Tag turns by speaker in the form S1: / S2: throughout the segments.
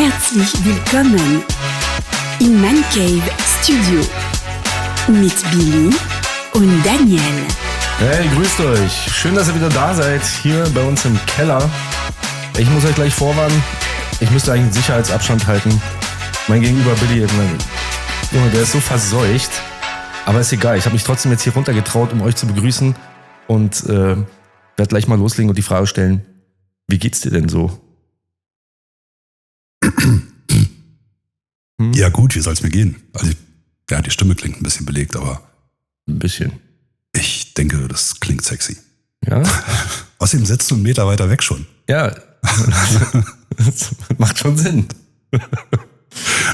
S1: Herzlich willkommen in Man Cave Studio mit Billy und Daniel.
S2: Hey, grüßt euch. Schön, dass ihr wieder da seid, hier bei uns im Keller. Ich muss euch gleich vorwarnen, ich müsste eigentlich einen Sicherheitsabstand halten. Mein Gegenüber Billy, Junge, der ist so verseucht. Aber ist egal, ich habe mich trotzdem jetzt hier runtergetraut, um euch zu begrüßen. Und werde gleich mal loslegen und die Frage stellen, wie geht's dir denn so?
S3: Ja gut, wie soll es mir gehen? Also die Stimme klingt ein bisschen belegt, aber
S2: Ein bisschen.
S3: ich denke, das klingt sexy.
S2: Ja?
S3: Außerdem setzt du einen Meter weiter weg schon.
S2: Ja, das macht schon Sinn.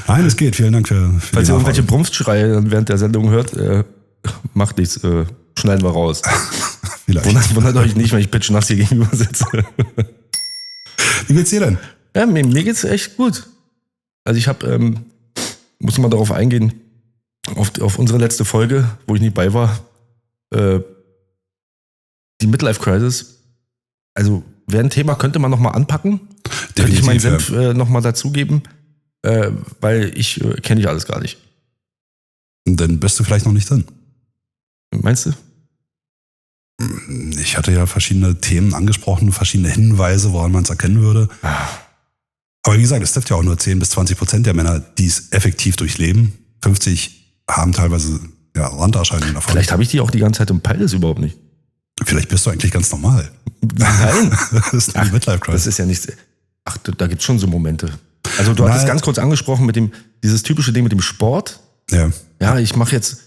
S3: Nein, es geht. Vielen Dank für
S2: Falls
S3: die
S2: ihr irgendwelche
S3: Nachfrage.
S2: Brumpfschreie während der Sendung hört, macht nichts, schneiden wir raus.
S3: Vielleicht.
S2: Wundert euch nicht, wenn ich pitchnass hier gegenüber sitze.
S3: Wie geht's dir denn?
S2: Ja, mir geht's echt gut. Also ich habe, muss mal darauf eingehen, auf unsere letzte Folge, wo ich nicht bei war, die Midlife Crisis. Also wäre ein Thema, könnte man nochmal anpacken. Könnte ich meinen Senf nochmal dazugeben, weil ich kenne ich alles gar nicht.
S3: Dann bist du vielleicht noch nicht drin.
S2: Meinst du?
S3: Ich hatte ja verschiedene Themen angesprochen, verschiedene Hinweise, woran man es erkennen würde. Aber wie gesagt, es trifft ja auch nur 10-20% der Männer, die es effektiv durchleben. 50 haben teilweise Randerscheinungen davon.
S2: Vielleicht habe ich die auch die ganze Zeit und peile es überhaupt nicht.
S3: Vielleicht bist du eigentlich ganz normal.
S2: Nein.
S3: Das ist eine Midlife Crisis.
S2: Das ist ja nichts. Ach, da gibt es schon so Momente. Also du hattest ganz kurz angesprochen mit dieses typische Ding mit dem Sport.
S3: Ja.
S2: Ja, ich mache jetzt,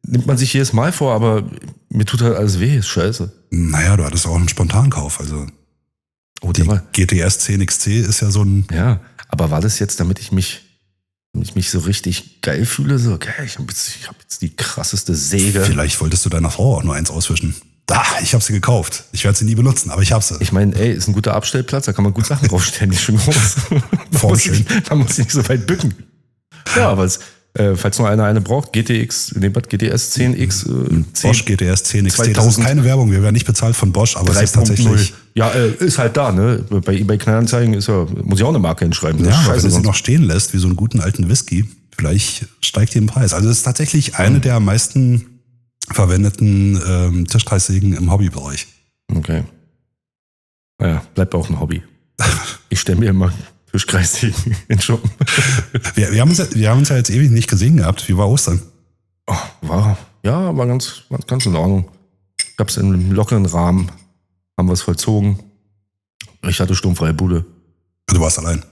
S2: nimmt man sich jedes Mal vor, aber mir tut halt alles weh, ist scheiße.
S3: Naja, du hattest auch einen Spontankauf. Also
S2: Oh,
S3: die GTS 10 XC ist ja so ein...
S2: ja, aber war das jetzt, damit ich mich so richtig geil fühle? So, okay, ich hab jetzt die krasseste Säge.
S3: Vielleicht wolltest du deiner Frau auch nur eins auswischen. Ich habe sie gekauft. Ich werde sie nie benutzen, aber ich habe sie.
S2: Ich meine, ist ein guter Abstellplatz, da kann man gut Sachen draufstellen, die ist schön groß. Da muss ich nicht so weit bücken. Ja, aber falls nur einer eine braucht, GTS 10X,
S3: Bosch GTS 10 XT.
S2: 2000.
S3: Das ist keine Werbung, wir werden nicht bezahlt von Bosch, aber es ist
S2: 3.0.
S3: tatsächlich...
S2: Ja, ist halt da, ne? Bei eBay Kleinanzeigen muss ich auch eine Marke hinschreiben.
S3: Ja, aber wenn du sie
S2: sonst.
S3: noch stehen lässt, wie so einen guten alten Whisky, vielleicht steigt die im Preis. Also es ist tatsächlich eine der am meisten verwendeten Tischkreissägen im Hobbybereich.
S2: Okay. Naja, bleibt auch ein Hobby. Ich stelle mir immer Tischkreissägen in den Schuppen.
S3: Wir haben uns ja jetzt ewig nicht gesehen gehabt. Wie war Ostern?
S2: Oh, war ganz in Ordnung. Gab es in einem lockeren Rahmen, haben wir es vollzogen. Ich hatte sturmfreie Bude.
S3: Du warst allein.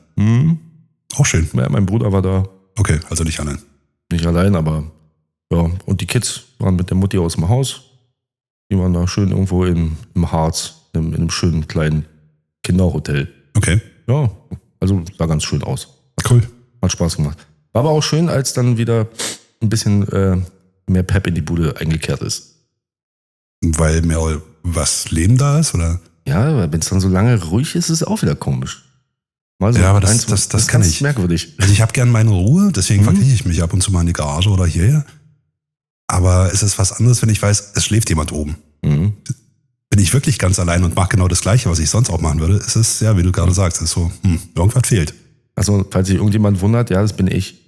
S3: Auch schön.
S2: Ja, mein Bruder war da.
S3: Okay, also nicht allein.
S2: Nicht allein, aber ja. Und die Kids waren mit der Mutti aus dem Haus. Die waren da schön irgendwo im Harz, in einem schönen kleinen Kinderhotel.
S3: Okay.
S2: Ja, also sah ganz schön aus.
S3: Cool.
S2: Hat Spaß gemacht. War aber auch schön, als dann wieder ein bisschen mehr Pep in die Bude eingekehrt ist.
S3: Weil mehr was Leben da ist, oder?
S2: Ja, wenn es dann so lange ruhig ist, ist es auch wieder komisch. Mal so
S3: Ja, aber das
S2: ist
S3: kann
S2: ganz
S3: ich.
S2: merkwürdig.
S3: Also ich habe gern meine Ruhe, deswegen verkrieche ich mich ab und zu mal in die Garage oder hierher. Aber es ist was anderes, wenn ich weiß, es schläft jemand oben.
S2: Mhm.
S3: Bin ich wirklich ganz allein und mache genau das Gleiche, was ich sonst auch machen würde, ist es, ja, wie du gerade sagst, ist so, irgendwas fehlt.
S2: Also, falls sich irgendjemand wundert, ja, das bin ich.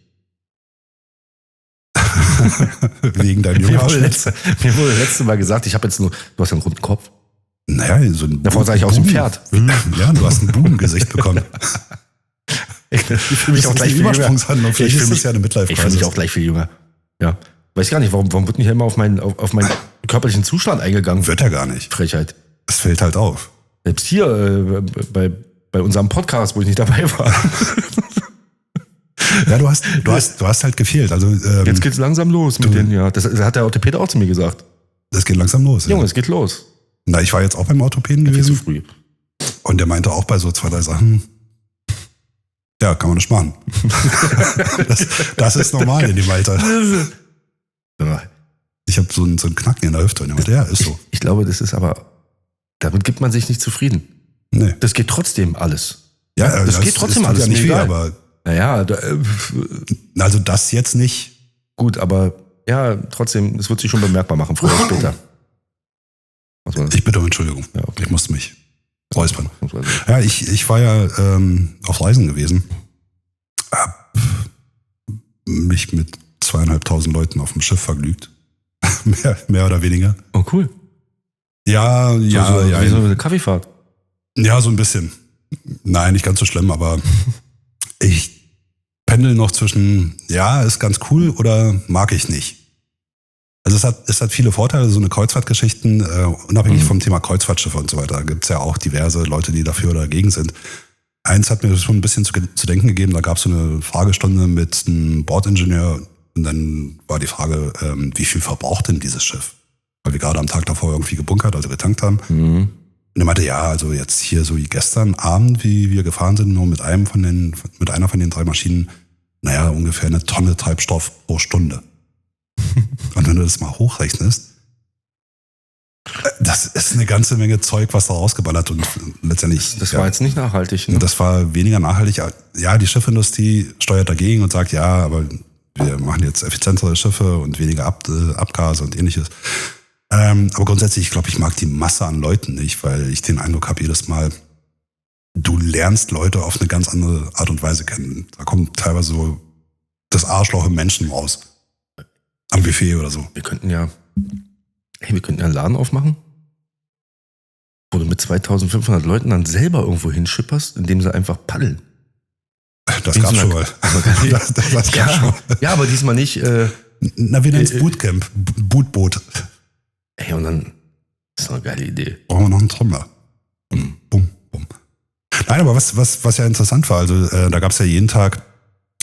S3: Wegen deinem
S2: Mir wurde
S3: Junghaarschnitt.
S2: letztes Mal gesagt, du hast einen runden Kopf.
S3: Naja, so ein
S2: Davor sah ich aus dem Pferd.
S3: Ja, du hast ein Bubengesicht bekommen.
S2: Ich fühle mich auch gleich viel jünger.
S3: Übersprungshandlung. Vielleicht ist es ja eine Midlife
S2: Ich fühle mich auch gleich viel jünger. Ja. Weiß gar nicht, warum wird nicht immer auf meinen körperlichen Zustand eingegangen?
S3: Wird ja gar nicht.
S2: Frechheit.
S3: Es fällt halt auf.
S2: Selbst hier bei unserem Podcast, wo ich nicht dabei war.
S3: Ja, du hast halt gefehlt. Also,
S2: Jetzt geht's langsam los mit denen, ja. Das hat der Orthopäde auch zu mir gesagt.
S3: Das geht langsam los.
S2: Junge,
S3: Ja.
S2: es geht los.
S3: Na, ich war jetzt auch beim Orthopäden
S2: Viel zu
S3: gewesen
S2: früh.
S3: und der meinte auch bei so 2, 3 Sachen, ja, kann man nicht machen. das ist normal in dem Alter. Ich habe so einen Knacken in der Hüfte und der meinte, ja, ist so.
S2: Ich glaube, das ist aber, damit gibt man sich nicht zufrieden.
S3: Nee.
S2: Das geht trotzdem alles.
S3: Ja,
S2: das geht trotzdem
S3: tut
S2: alles.
S3: ja nicht
S2: mir
S3: weh,
S2: egal.
S3: aber
S2: Naja,
S3: also das jetzt nicht.
S2: gut, aber ja, trotzdem, es wird sich schon bemerkbar machen, früher oder später.
S3: Ich bitte um Entschuldigung.
S2: Ja, okay.
S3: Ich musste mich räuspern. Ja, ich war ja auf Reisen gewesen Hab mich mit 2.500 Leuten auf dem Schiff vergnügt. mehr oder weniger.
S2: Oh, cool.
S3: Ja,
S2: Wie so eine Kaffeefahrt.
S3: Ja, so ein bisschen. Nein, nicht ganz so schlimm, aber ich pendel noch zwischen, ja, ist ganz cool oder mag ich nicht. Also es hat viele Vorteile, so eine Kreuzfahrtgeschichten, unabhängig vom Thema Kreuzfahrtschiffe und so weiter. Da gibt es ja auch diverse Leute, die dafür oder dagegen sind. Eins hat mir schon ein bisschen zu denken gegeben, da gab es so eine Fragestunde mit einem Bordingenieur und dann war die Frage, wie viel verbraucht denn dieses Schiff? Weil wir gerade am Tag davor irgendwie gebunkert, also getankt haben. Und er meinte, ja, also jetzt hier so wie gestern Abend, wie wir gefahren sind, nur mit einer von den 3 Maschinen, naja, ungefähr 1 Tonne Treibstoff pro Stunde. Und wenn du das mal hochrechnest, das ist eine ganze Menge Zeug, was da rausgeballert und letztendlich.
S2: Das war jetzt nicht nachhaltig, ne?
S3: Das war weniger nachhaltig. Ja, die Schiffindustrie steuert dagegen und sagt, ja, aber wir machen jetzt effizientere Schiffe und weniger Abgase und ähnliches. Aber grundsätzlich, ich glaube, ich mag die Masse an Leuten nicht, weil ich den Eindruck habe, jedes Mal, du lernst Leute auf eine ganz andere Art und Weise kennen. Da kommt teilweise so das Arschloch im Menschen raus. Am Buffet oder so.
S2: Wir könnten ja einen Laden aufmachen, wo du mit 2.500 Leuten dann selber irgendwo hinschipperst, indem sie einfach paddeln.
S3: Das gab's schon mal. Das gab's schon mal.
S2: Ja, aber diesmal nicht.
S3: Na, wir nennen es Bootcamp. Bootboot.
S2: Ey, und dann ist doch eine geile Idee.
S3: Brauchen wir noch einen Trommler. Bum, bum. Nein, aber was ja interessant war, also da gab es ja jeden Tag,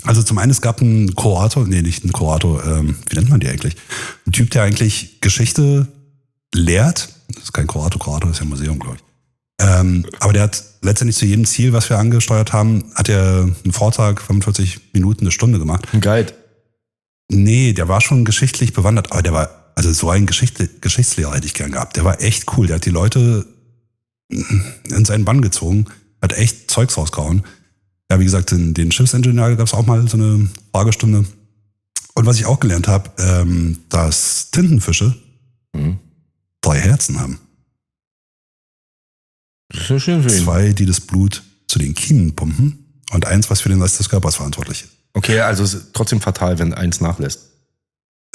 S3: also zum einen, es gab einen Kurator, nee, nicht einen Kurator, wie nennt man die eigentlich? Ein Typ, der eigentlich Geschichte lehrt. Das ist kein Kurator ist ja ein Museum, glaube ich. Aber der hat letztendlich zu jedem Ziel, was wir angesteuert haben, hat er einen Vortrag, 45 Minuten, 1 Stunde gemacht.
S2: Ein Guide?
S3: Nee, der war schon geschichtlich bewandert, aber der war, also so einen Geschichtslehrer hätte ich gern gehabt. Der war echt cool, der hat die Leute in seinen Bann gezogen, hat echt Zeugs rausgehauen. Ja, wie gesagt, den Schiffsingenieur gab es auch mal so eine Fragestunde. Und was ich auch gelernt habe, dass Tintenfische 3 Herzen haben.
S2: Das ist ja schön für ihn.
S3: 2, die das Blut zu den Kiemen pumpen und 1, was für den Rest des Körpers verantwortlich ist.
S2: Okay, also es ist trotzdem fatal, wenn 1 nachlässt.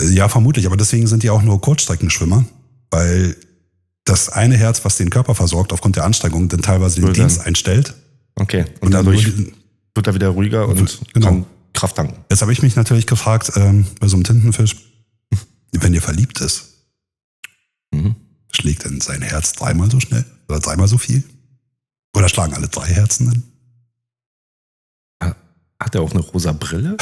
S3: Ja, vermutlich, aber deswegen sind die auch nur Kurzstreckenschwimmer, weil das eine Herz, was den Körper versorgt, aufgrund der Anstrengung, dann teilweise den Dienst einstellt.
S2: Okay, und dadurch wird er wieder ruhiger und kann Kraft tanken.
S3: Jetzt habe ich mich natürlich gefragt, bei so einem Tintenfisch, wenn ihr verliebt ist, schlägt denn sein Herz 3-mal so schnell oder 3-mal so viel? Oder schlagen alle 3 Herzen dann?
S2: Hat er auch eine rosa Brille?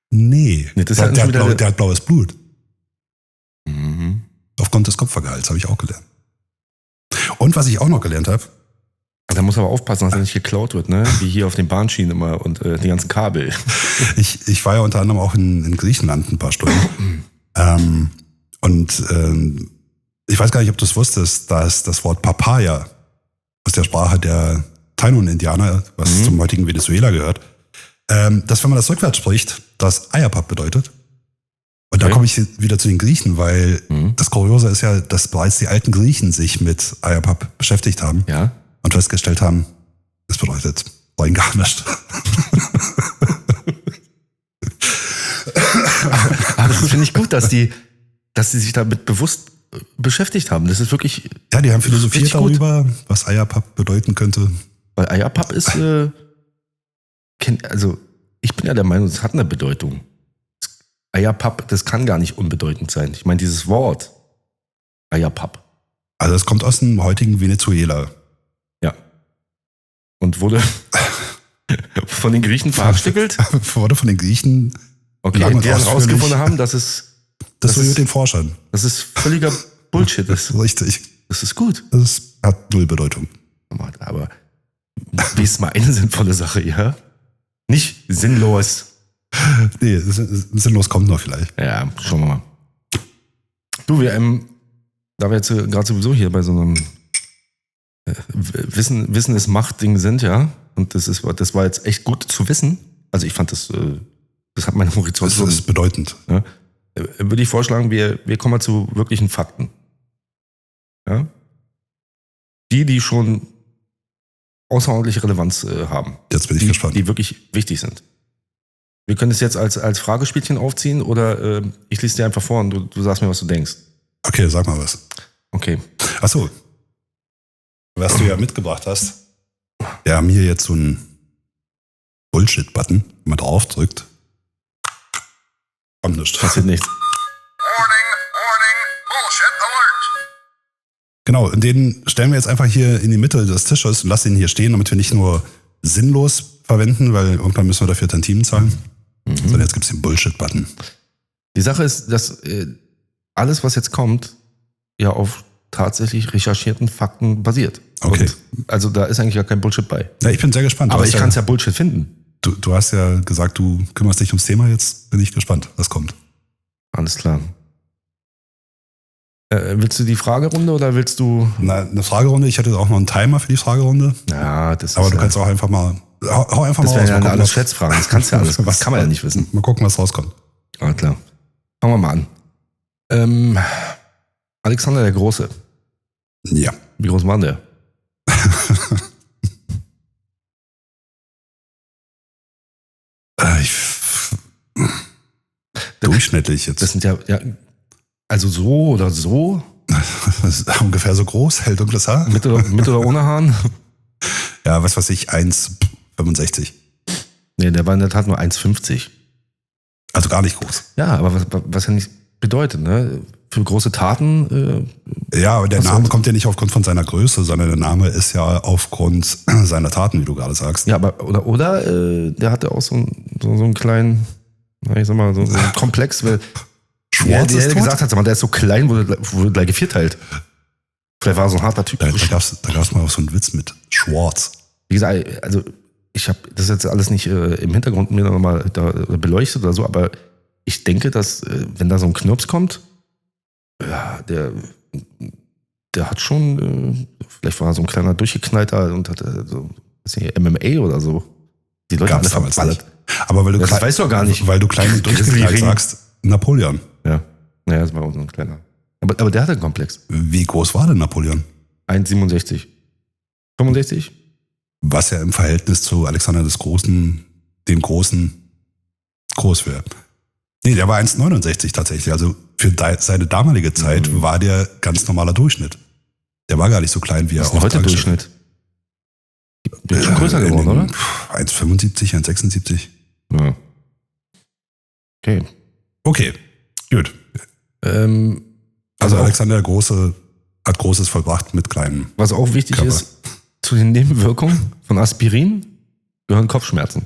S3: Nee,
S2: das
S3: der hat blaues Blut. Aufgrund des Kupfergehalts, habe ich auch gelernt. Und was ich auch noch gelernt habe,
S2: da muss aber aufpassen, dass er nicht geklaut wird, ne? Wie hier auf den Bahnschienen immer und die ganzen Kabel.
S3: Ich war ja unter anderem auch in Griechenland ein paar Stunden. Ich weiß gar nicht, ob du es wusstest, dass das Wort Papaya aus der Sprache der Taino-Indianer, was zum heutigen Venezuela gehört, dass wenn man das rückwärts spricht, das Eierpapp bedeutet. Und da komme ich wieder zu den Griechen, weil das Kuriose ist ja, dass bereits die alten Griechen sich mit Eierpapp beschäftigt haben.
S2: Ja.
S3: Und festgestellt haben, das bedeutet rein gar nichts.
S2: Aber das finde ich gut, dass die sich damit bewusst beschäftigt haben. Das ist wirklich.
S3: Ja, die haben philosophiert darüber, was Eierpapp bedeuten könnte.
S2: Weil Eierpapp ist, also ich bin ja der Meinung, es hat eine Bedeutung. Eierpapp, das kann gar nicht unbedeutend sein. Ich meine, dieses Wort Eierpapp.
S3: Also es kommt aus dem heutigen Venezuela.
S2: Ja. Und wurde von den Griechen verhackstückelt?
S3: Wurde von den Griechen.
S2: Okay, die dann rausgefunden haben, dass es.
S3: Das mit den Forschern.
S2: Das ist völliger Bullshit ist.
S3: Richtig.
S2: Das ist gut.
S3: Das hat 0 Bedeutung.
S2: Aber wie ist mal eine sinnvolle Sache, ja? Nicht sinnlos.
S3: Nee, sinnlos kommt noch vielleicht.
S2: Ja, schauen wir mal. Du, da wir jetzt gerade sowieso hier bei so einem Wissen ist Macht-Ding sind, ja, und das war jetzt echt gut zu wissen. Also ich fand das hat meine Horizont.
S3: Das ist bedeutend.
S2: Ja, würde ich vorschlagen, wir kommen mal zu wirklichen Fakten. Ja? Die schon außerordentliche Relevanz haben.
S3: Jetzt bin ich gespannt.
S2: Die wirklich wichtig sind. Wir können es jetzt als Fragespielchen aufziehen oder ich lese dir einfach vor und du sagst mir, was du denkst.
S3: Okay, sag mal was.
S2: Okay.
S3: Achso. Was du ja mitgebracht hast. Wir haben hier jetzt so einen Bullshit-Button. Wenn man drauf drückt, kommt nichts.
S2: Passiert nichts.
S4: Warning, Bullshit Alert.
S3: Genau, und den stellen wir jetzt einfach hier in die Mitte des Tisches und lassen ihn hier stehen, damit wir nicht nur sinnlos verwenden, weil irgendwann müssen wir dafür Tantiemen zahlen. Sondern jetzt gibt es den Bullshit-Button.
S2: Die Sache ist, dass alles, was jetzt kommt, ja auf tatsächlich recherchierten Fakten basiert.
S3: Okay.
S2: Und also da ist eigentlich gar kein Bullshit bei.
S3: Ja, ich bin sehr gespannt.
S2: Aber ich kann es ja Bullshit finden.
S3: Du hast ja gesagt, du kümmerst dich ums Thema. Jetzt bin ich gespannt, was kommt.
S2: Alles klar. Willst du die Fragerunde oder willst du...
S3: Na, eine Fragerunde. Ich hätte auch noch einen Timer für die Fragerunde.
S2: Ja, das ist
S3: Aber du
S2: ja,
S3: kannst auch einfach mal... Hau einfach
S2: das
S3: mal
S2: wären ja
S3: mal
S2: alles
S3: was-
S2: Schätzfragen. Das kannst du ja alles. Das kann man ja nicht wissen.
S3: Mal gucken, was rauskommt.
S2: Ah, klar. Fangen wir mal an. Alexander der Große.
S3: Ja.
S2: Wie groß war der?
S3: Ich, durchschnittlich jetzt.
S2: Das sind ja also so oder so,
S3: Das ist ungefähr so groß, hell dunkles Haar.
S2: mit oder ohne Haaren.
S3: Ja, was weiß ich, 1,65.
S2: Nee, der war in der Tat nur 1,50.
S3: Also gar nicht groß.
S2: Ja, aber was ja nicht bedeutet, ne? Für große Taten,
S3: Ja, aber der
S2: Was
S3: Name
S2: sonst?
S3: kommt ja nicht aufgrund von seiner Größe, sondern der Name ist ja aufgrund seiner Taten, wie du gerade sagst.
S2: ja, aber oder der hatte auch so einen kleinen, na, ich sag mal, so einen Komplex, weil
S3: Schwarz
S2: der
S3: ist tot?
S2: gesagt hat, sag mal, der ist so klein, wurde gleich gevierteilt. Vielleicht war er so ein harter Typ.
S3: Da gab's mal auch so einen Witz mit Schwarz.
S2: Wie gesagt, also ich habe das jetzt alles nicht im Hintergrund mir nochmal da beleuchtet oder so, aber ich denke, dass wenn da so ein Knirps kommt, ja, der hat schon, vielleicht war er so ein kleiner Durchgeknallter und hat so weiß nicht, MMA oder so. Die Leute
S3: Gab's
S2: alle
S3: damals
S2: verballert.
S3: nicht. Aber weil du
S2: Das
S3: klein-
S2: weißt du doch gar nicht.
S3: Weil du klein und durchgeknallt
S2: Grizzly-Ring.
S3: sagst, Napoleon.
S2: Ja, naja, das war auch so ein kleiner. Aber der hatte einen Komplex.
S3: Wie groß war denn Napoleon?
S2: 1,67. 65?
S3: Was ja im Verhältnis zu Alexander des Großen, dem Großen, groß wäre. Nee, der war 1,69 tatsächlich. Also für seine damalige Zeit war der ganz normaler Durchschnitt. Der war gar nicht so klein, wie er
S2: Was ist denn heute
S3: dargestellt
S2: Durchschnitt? Bin schon größer geworden, oder?
S3: 1,75, 1,76.
S2: Ja. Okay.
S3: Okay, gut. Also
S2: auch-
S3: Alexander der Große hat Großes vollbracht mit kleinen.
S2: Was auch wichtig
S3: Körper.
S2: ist, zu den Nebenwirkungen von Aspirin gehören Kopfschmerzen.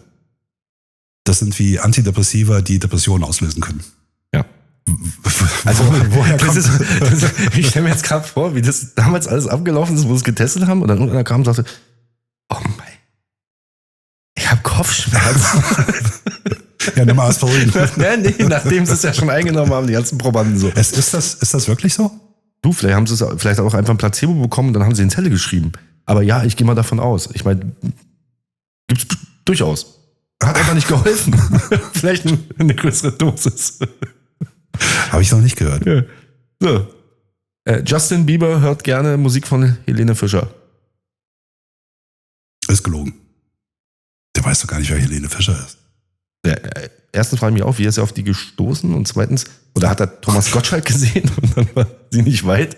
S3: Das sind wie Antidepressiva, die Depressionen auslösen können.
S2: Ja. Also,
S3: woher
S2: das
S3: kommt
S2: ist, ich stelle mir jetzt gerade vor, wie das damals alles abgelaufen ist, wo sie es getestet haben und dann irgendeiner kam und sagte, oh mein, ich habe Kopfschmerzen.
S3: Ja, nimm mal Aspirin.
S2: nee, nachdem sie es ja schon eingenommen haben, die ganzen Probanden so.
S3: Ist das wirklich so?
S2: Du, vielleicht haben sie es vielleicht auch einfach ein Placebo bekommen und dann haben sie in Zelle geschrieben. Aber ja, ich gehe mal davon aus. Ich meine, gibt's durchaus. Hat einfach nicht geholfen. Vielleicht eine größere Dosis.
S3: Habe ich noch nicht gehört.
S2: Ja. So. Justin Bieber hört gerne Musik von Helene Fischer.
S3: Ist gelogen. Der weiß doch gar nicht, wer Helene Fischer ist.
S2: Erstens frage ich mich auch, wie ist er auf die gestoßen? Und zweitens, oder hat er Thomas Gottschalk gesehen und dann war sie nicht weit?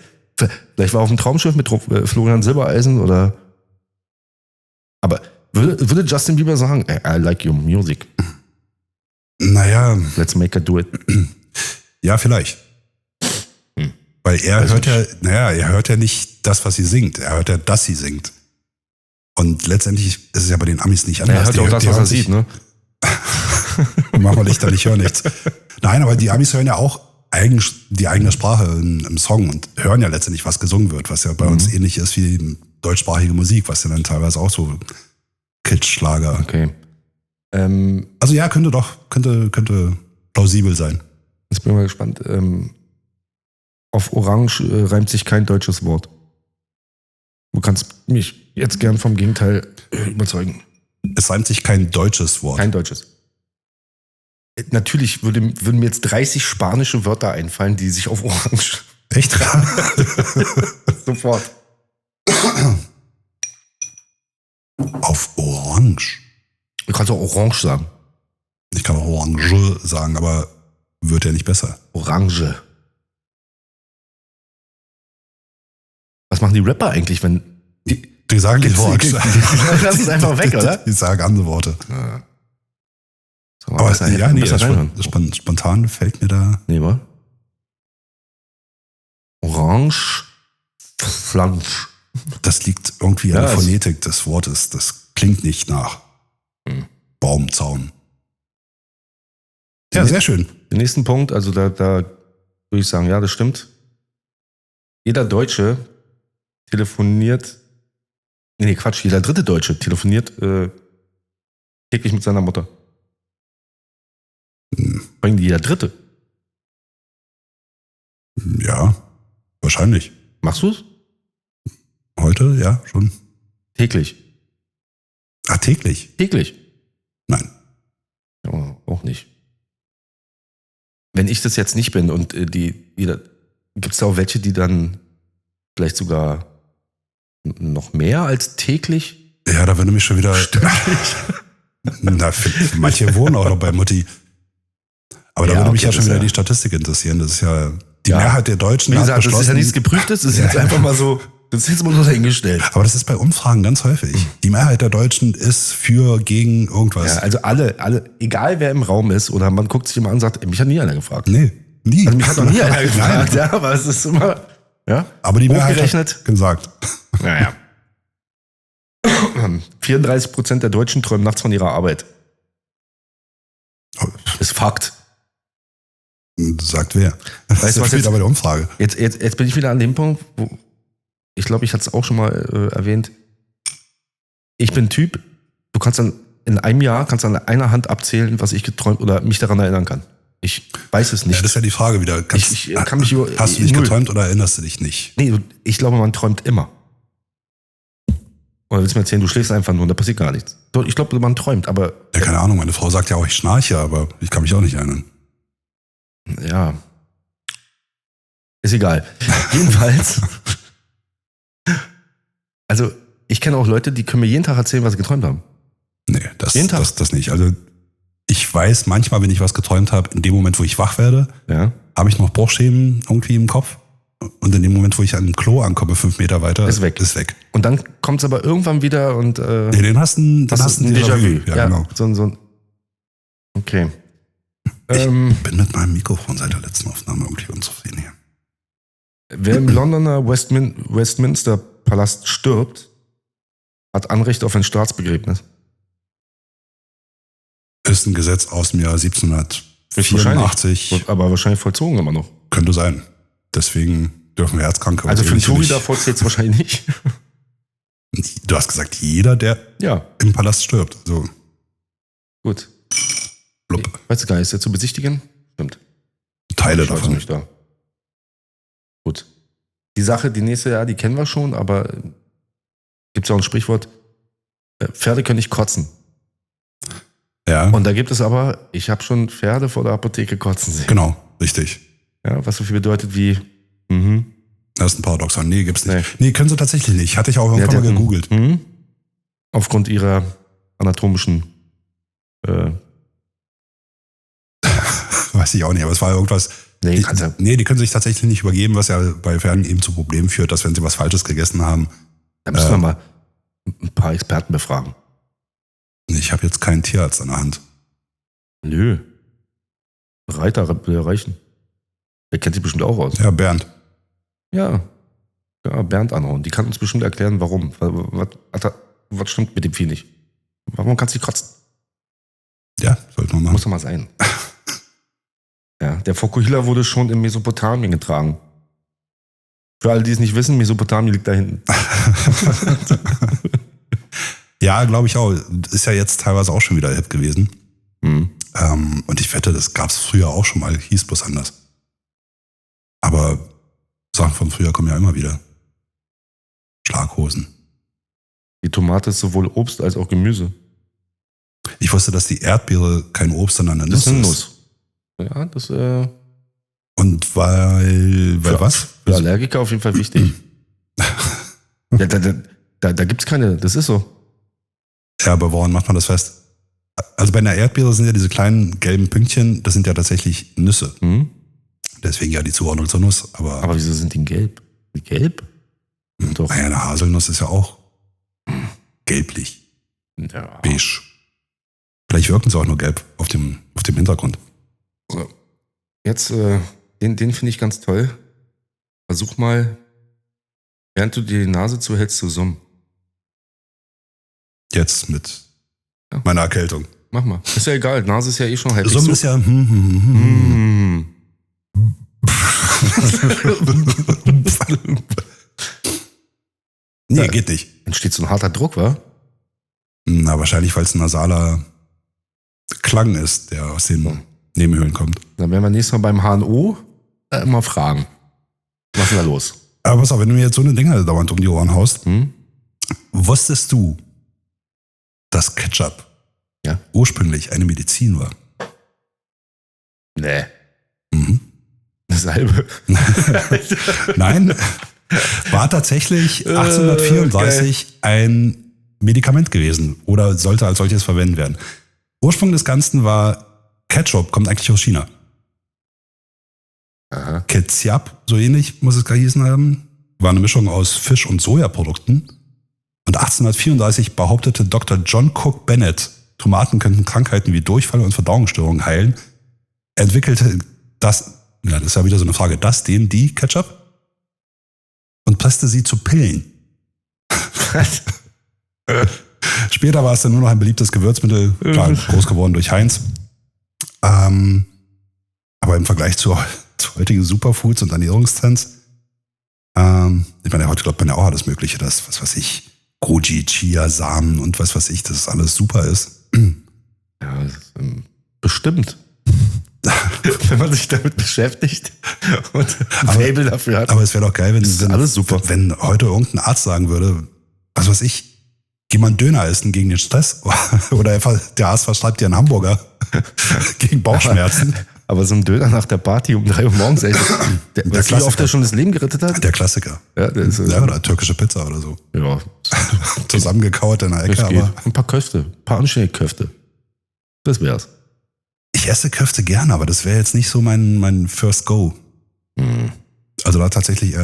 S2: Vielleicht war er auf dem Traumschiff mit Florian Silbereisen oder. Aber würde Justin Bieber sagen, I like your music,
S3: Naja,
S2: let's make her do it?
S3: ja, vielleicht. Weil er hört ja nicht das, was sie singt. Er hört ja, dass sie singt. Und letztendlich ist es ja bei den Amis nicht anders.
S2: Er hört ja auch das, was er sieht, ne?
S3: Machen wir Licht, ich höre nichts. Nein, aber die Amis hören ja auch die eigene Sprache im Song und hören ja letztendlich, was gesungen wird, was ja bei uns ähnlich ist wie deutschsprachige Musik, was ja dann teilweise auch so Kitschschlager.
S2: Okay.
S3: Also ja, könnte plausibel sein.
S2: Jetzt bin ich mal gespannt. Auf Orange reimt sich kein deutsches Wort. Du kannst mich jetzt gern vom Gegenteil überzeugen.
S3: Es reimt sich kein deutsches Wort.
S2: Kein deutsches. Natürlich würden mir jetzt 30 spanische Wörter einfallen, die sich auf Orange
S3: Echt?
S2: sofort.
S3: Auf Orange.
S2: Du kannst auch Orange sagen.
S3: Ich kann auch Orange sagen, aber wird ja nicht besser.
S2: Orange. Was machen die Rapper eigentlich, wenn...
S3: Die sagen nicht Orange.
S2: Lass es einfach weg, oder?
S3: Die sagen andere Worte.
S2: Ja.
S3: Aber spontan fällt mir da...
S2: Nee, wa? Orange, Flansch.
S3: Das liegt irgendwie an der Phonetik des Wortes. Das klingt nicht nach Baum, Zaun. Ja, sehr schön.
S2: Den nächsten Punkt, also da würde ich sagen, ja, das stimmt. Jeder Deutsche telefoniert, nee, Quatsch, jeder dritte Deutsche telefoniert täglich mit seiner Mutter. Vor allem jeder dritte.
S3: Ja, wahrscheinlich.
S2: Machst du es?
S3: Heute, ja, schon.
S2: Täglich.
S3: Ach, täglich?
S2: Täglich.
S3: Nein.
S2: Ja, auch nicht. Wenn ich das jetzt nicht bin und gibt es da auch welche, die dann vielleicht sogar noch mehr als täglich?
S3: Ja, da würde mich schon wieder... Na, manche wohnen auch noch bei Mutti. Aber da würde mich ja schon wieder die Statistik interessieren. Das ist ja die Mehrheit der Deutschen.
S2: Wie gesagt, das ist ja nichts Geprüftes, das ist jetzt einfach mal so, das ist jetzt mal so dahingestellt.
S3: Aber das ist bei Umfragen ganz häufig. Die Mehrheit der Deutschen ist gegen irgendwas.
S2: Ja, also alle, egal wer im Raum ist, oder man guckt sich immer an und sagt, mich hat nie einer gefragt.
S3: Nee, nie.
S2: Also mich hat noch nie einer gefragt, ja, aber es ist immer, ja.
S3: Aber die Mehrheit
S2: hochgerechnet.
S3: hat gesagt.
S2: Naja. 34% der Deutschen träumen nachts von ihrer Arbeit. Das ist Fakt.
S3: Sagt wer?
S2: Weißt du, was jetzt
S3: bei der Umfrage?
S2: Jetzt bin ich wieder an dem Punkt, wo ich glaube, ich hatte es auch schon mal erwähnt. Ich bin ein Typ, du kannst dann in einem Jahr an einer Hand abzählen, was ich geträumt oder mich daran erinnern kann. Ich weiß es nicht.
S3: Ja, das ist ja die Frage wieder.
S2: Ich kann mich
S3: hast du nicht geträumt oder erinnerst du dich nicht?
S2: Nee, ich glaube, man träumt immer. Oder willst du mir erzählen, du schläfst einfach nur und da passiert gar nichts. Ich glaube, man träumt, aber...
S3: Ja, keine Ahnung, meine Frau sagt ja auch, ich schnarche, aber ich kann mich auch nicht erinnern.
S2: Ja. Ist egal. Jedenfalls. Also, ich kenne auch Leute, die können mir jeden Tag erzählen, was sie geträumt haben.
S3: Nee, das nicht. Also, ich weiß manchmal, wenn ich was geträumt habe, in dem Moment, wo ich wach werde, habe ich noch Bruchschemen irgendwie im Kopf. Und in dem Moment, wo ich an dem Klo ankomme, 5 Meter weiter, ist weg.
S2: Und dann kommt es aber irgendwann wieder und...
S3: nee, dann hast du ein Déjà-vu.
S2: Ja, genau. So ein okay.
S3: Ich bin mit meinem Mikrofon seit der letzten Aufnahme irgendwie unzufrieden hier.
S2: Wer im Londoner Westminster Palast stirbt, hat Anrecht auf ein Staatsbegräbnis.
S3: Ist ein Gesetz aus dem Jahr 1784.
S2: Aber wahrscheinlich vollzogen immer noch.
S3: Könnte sein. Deswegen dürfen wir Herzkranke...
S2: Also für einen Touri davor zählt es wahrscheinlich nicht.
S3: Du hast gesagt, jeder, der im Palast stirbt. So.
S2: Gut. Weißt du gar nicht, ist der zu besichtigen? Stimmt.
S3: Teile davon.
S2: Nicht da. Gut. Die nächste, die kennen wir schon, aber gibt es auch ein Sprichwort, Pferde können nicht kotzen.
S3: Ja.
S2: Und da gibt es aber, ich habe schon Pferde vor der Apotheke kotzen sehen.
S3: Genau, richtig.
S2: Ja, was so viel bedeutet wie,
S3: Das ist ein Paradoxon. Nee, gibt's nicht. Nee, können sie tatsächlich nicht. Hatte ich auch irgendwann mal gegoogelt.
S2: Aufgrund ihrer anatomischen
S3: weiß ich auch nicht, aber es war irgendwas.
S2: Nee,
S3: die können sich tatsächlich nicht übergeben, was ja bei Pferden eben zu Problemen führt, dass wenn sie was Falsches gegessen haben.
S2: Da müssen wir mal ein paar Experten befragen.
S3: Ich habe jetzt keinen Tierarzt an der Hand.
S2: Nö. Reiter reichen. Der kennt sich bestimmt auch aus.
S3: Ja, Bernd.
S2: Ja, Bernd anhauen. Die kann uns bestimmt erklären, warum. Was stimmt mit dem Vieh nicht? Warum kannst du nicht kotzen?
S3: Ja, sollte man machen.
S2: Muss doch mal sein. Ja, der Fokuhila wurde schon in Mesopotamien getragen. Für alle, die es nicht wissen, Mesopotamien liegt da hinten.
S3: Ja, glaube ich auch. Ist ja jetzt teilweise auch schon wieder hip gewesen.
S2: Mhm.
S3: Und ich wette, das gab es früher auch schon mal, hieß bloß anders. Aber Sachen von früher kommen ja immer wieder. Schlaghosen.
S2: Die Tomate ist sowohl Obst als auch Gemüse.
S3: Ich wusste, dass die Erdbeere kein Obst, sondern eine Nuss ist.
S2: Das ist eine Nuss. Ja, das
S3: Und weil was?
S2: Für Allergiker auf jeden Fall wichtig. Ja, da gibt's keine, das ist so.
S3: Ja, aber woran macht man das fest? Also bei einer Erdbeere sind ja diese kleinen gelben Pünktchen, das sind ja tatsächlich Nüsse. Deswegen ja die Zuordnung zur Nuss.
S2: Aber wieso sind die gelb? Gelb? Doch.
S3: Naja, eine Haselnuss ist ja auch gelblich,
S2: Ja.
S3: beige. Vielleicht wirken sie auch nur gelb auf dem Hintergrund.
S2: So. Jetzt, den finde ich ganz toll. Versuch mal, während du dir die Nase zuhältst, zu summen.
S3: Jetzt mit meiner Erkältung.
S2: Mach mal. Ist ja egal, Nase ist ja eh schon halb.
S3: Summen ist ja... Nee, geht nicht.
S2: Entsteht so ein harter Druck, wa?
S3: Na, wahrscheinlich, weil es ein nasaler Klang ist, der aus den Nebenhöhlen kommt.
S2: Dann werden wir nächstes Mal beim HNO mal fragen. Was ist denn da los?
S3: Aber pass auf, wenn du mir jetzt so eine Dinger dauernd um die Ohren haust, wusstest du, dass Ketchup ursprünglich eine Medizin war?
S2: Nee. Salbe.
S3: Nein, war tatsächlich 1834 ein Medikament gewesen oder sollte als solches verwendet werden. Ursprung des Ganzen war, Ketchup kommt eigentlich aus China.
S2: Aha.
S3: Ketchup, so ähnlich muss es gehießen haben, war eine Mischung aus Fisch- und Sojaprodukten. Und 1834 behauptete Dr. John Cook Bennett, Tomaten könnten Krankheiten wie Durchfall und Verdauungsstörungen heilen. Er entwickelte das ist ja wieder so eine Frage, die Ketchup und presste sie zu Pillen. Später war es dann nur noch ein beliebtes Gewürzmittel, klar, groß geworden durch Heinz. Aber im Vergleich zu heutigen Superfoods und Ernährungstrends, ich meine, heute glaubt man ja auch alles Mögliche, dass, was weiß ich, Goji, Chia, Samen und was weiß ich, dass alles super ist.
S2: Ja, bestimmt. Wenn man sich damit beschäftigt und ein Faible dafür hat.
S3: Aber es wäre doch geil, wenn
S2: alles super.
S3: Wenn heute irgendein Arzt sagen würde, was weiß ich, geh mal einen Döner essen gegen den Stress. Oder einfach, der Arzt verschreibt dir einen Hamburger gegen Bauchschmerzen.
S2: Aber so ein Döner nach der Party um 3 Uhr morgens, weißt du, wie oft der schon das Leben gerettet hat?
S3: Der Klassiker.
S2: Ja,
S3: oder türkische Pizza oder so.
S2: Ja.
S3: Zusammengekaut in der Ecke.
S2: Das geht.
S3: Aber
S2: Ein paar Köfte, ein paar anständige Köfte. Das wär's.
S3: ich esse Köfte gerne, aber das wäre jetzt nicht so mein First Go. Also da tatsächlich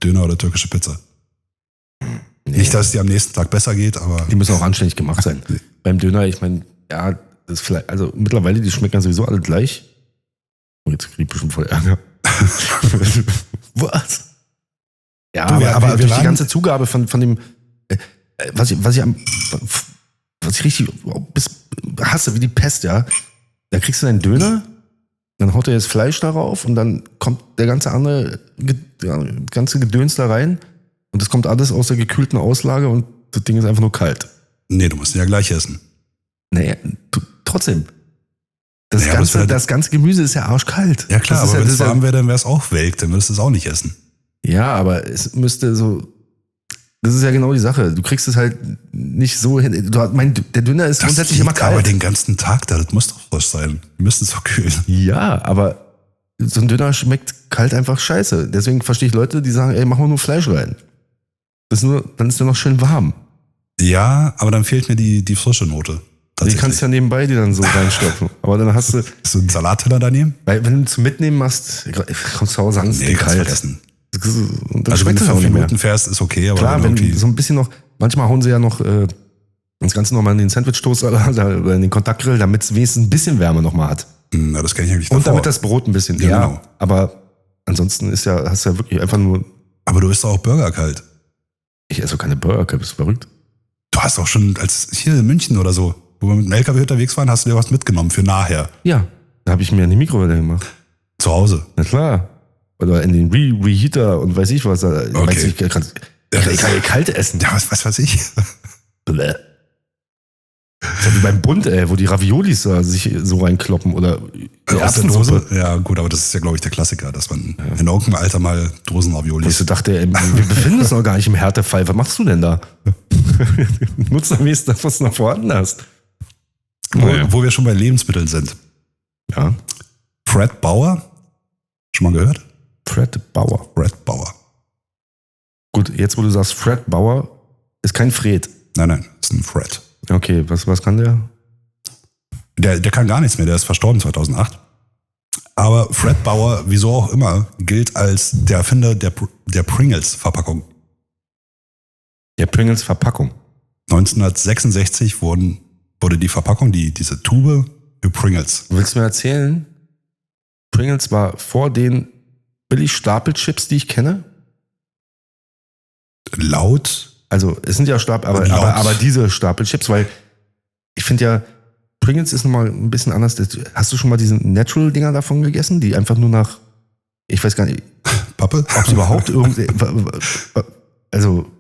S3: Döner oder türkische Pizza. Nee. Nicht, dass es dir am nächsten Tag besser geht, aber...
S2: Die müssen auch anständig gemacht sein. Beim Döner, ich meine, ja, das ist vielleicht, also mittlerweile, die schmecken sowieso alle gleich. Oh, jetzt krieg ich bestimmt voll Ärger. Was? Ja, aber durch die ganze Zugabe von dem, was ich richtig hasse, wie die Pest, ja. Da kriegst du deinen Döner, dann haut er das Fleisch darauf und dann kommt der ganze Gedöns da rein und das kommt alles aus der gekühlten Auslage und das Ding ist einfach nur kalt.
S3: Nee, du musst ihn ja gleich essen.
S2: Naja, trotzdem. Das ganze Gemüse ist ja arschkalt.
S3: Ja klar, aber wenn es warm wäre, dann wäre es auch welk, dann würdest du es auch nicht essen.
S2: Ja, aber es müsste so... Das ist ja genau die Sache. Du kriegst es halt nicht so hin. Der Döner ist grundsätzlich immer kalt.
S3: Aber den ganzen Tag da, das muss doch frisch sein. Wir müssen es doch kühlen.
S2: Ja, aber so ein Döner schmeckt kalt einfach scheiße. Deswegen verstehe ich Leute, die sagen, ey, machen wir nur Fleisch rein. Dann ist der noch schön warm.
S3: Ja, aber dann fehlt mir die frische Note.
S2: Die kannst du ja nebenbei die dann so reinstopfen. Aber dann hast du...
S3: So einen Salatteller daneben?
S2: Weil wenn du zum Mitnehmen machst, kommst du zu Hause an, ist kalt.
S3: Vergessen.
S2: Dann
S3: also wenn du 5
S2: Minuten
S3: Minuten fährst, ist okay. Aber
S2: klar, wenn so ein bisschen noch, manchmal hauen sie ja noch das Ganze nochmal in den Sandwich-Toaster oder in den Kontaktgrill, damit es wenigstens ein bisschen Wärme nochmal hat.
S3: Na, das kenne ich eigentlich davor.
S2: Und damit das Brot ein bisschen, ja.
S3: Genau.
S2: Aber ansonsten hast du ja wirklich einfach nur...
S3: Aber du isst doch auch Burger kalt.
S2: Ich esse doch keine Burger, bist du verrückt?
S3: Du hast auch schon, als hier in München oder so, wo wir mit dem LKW unterwegs waren, hast du dir was mitgenommen für nachher.
S2: Ja, da habe ich mir in die Mikrowelle gemacht.
S3: Zu Hause?
S2: Na klar. Oder in den Reheater und weiß ich was.
S3: Okay.
S2: Ich kann kalt essen.
S3: Ja, was weiß ich.
S2: Bläh. Das ist ja wie beim Bund, wo die Raviolis sich so reinkloppen oder
S3: aus der Dose. Ja, gut, aber das ist ja, glaube ich, der Klassiker, dass man in irgendeinem Alter mal Dosen-Raviolis...
S2: Ich dachte, wir befinden uns noch gar nicht im Härtefall. Was machst du denn da? Nutzt am besten das, was du noch vorhanden hast.
S3: Wo wir schon bei Lebensmitteln sind.
S2: Ja.
S3: Fred Bauer. Schon mal gehört?
S2: Fred Bauer.
S3: Fred Bauer.
S2: Gut, jetzt wo du sagst Fred Bauer, ist kein Fred.
S3: Nein, ist ein Fred.
S2: Okay, was kann der?
S3: Der kann gar nichts mehr, der ist verstorben 2008. Aber Fred Bauer, wieso auch immer, gilt als der Erfinder der Pringles-Verpackung.
S2: Der Pringles-Verpackung.
S3: 1966 wurde die Verpackung, diese Tube für Pringles.
S2: Willst du mir erzählen, Pringles war vor den Billig-Stapelchips, die ich kenne?
S3: Also
S2: es sind ja aber diese Stapelchips, weil ich finde ja, Pringles ist nochmal ein bisschen anders. Hast du schon mal diesen Natural-Dinger davon gegessen, die einfach nur nach, ich weiß gar nicht,
S3: Pappe?
S2: ob es überhaupt irgendwie, also...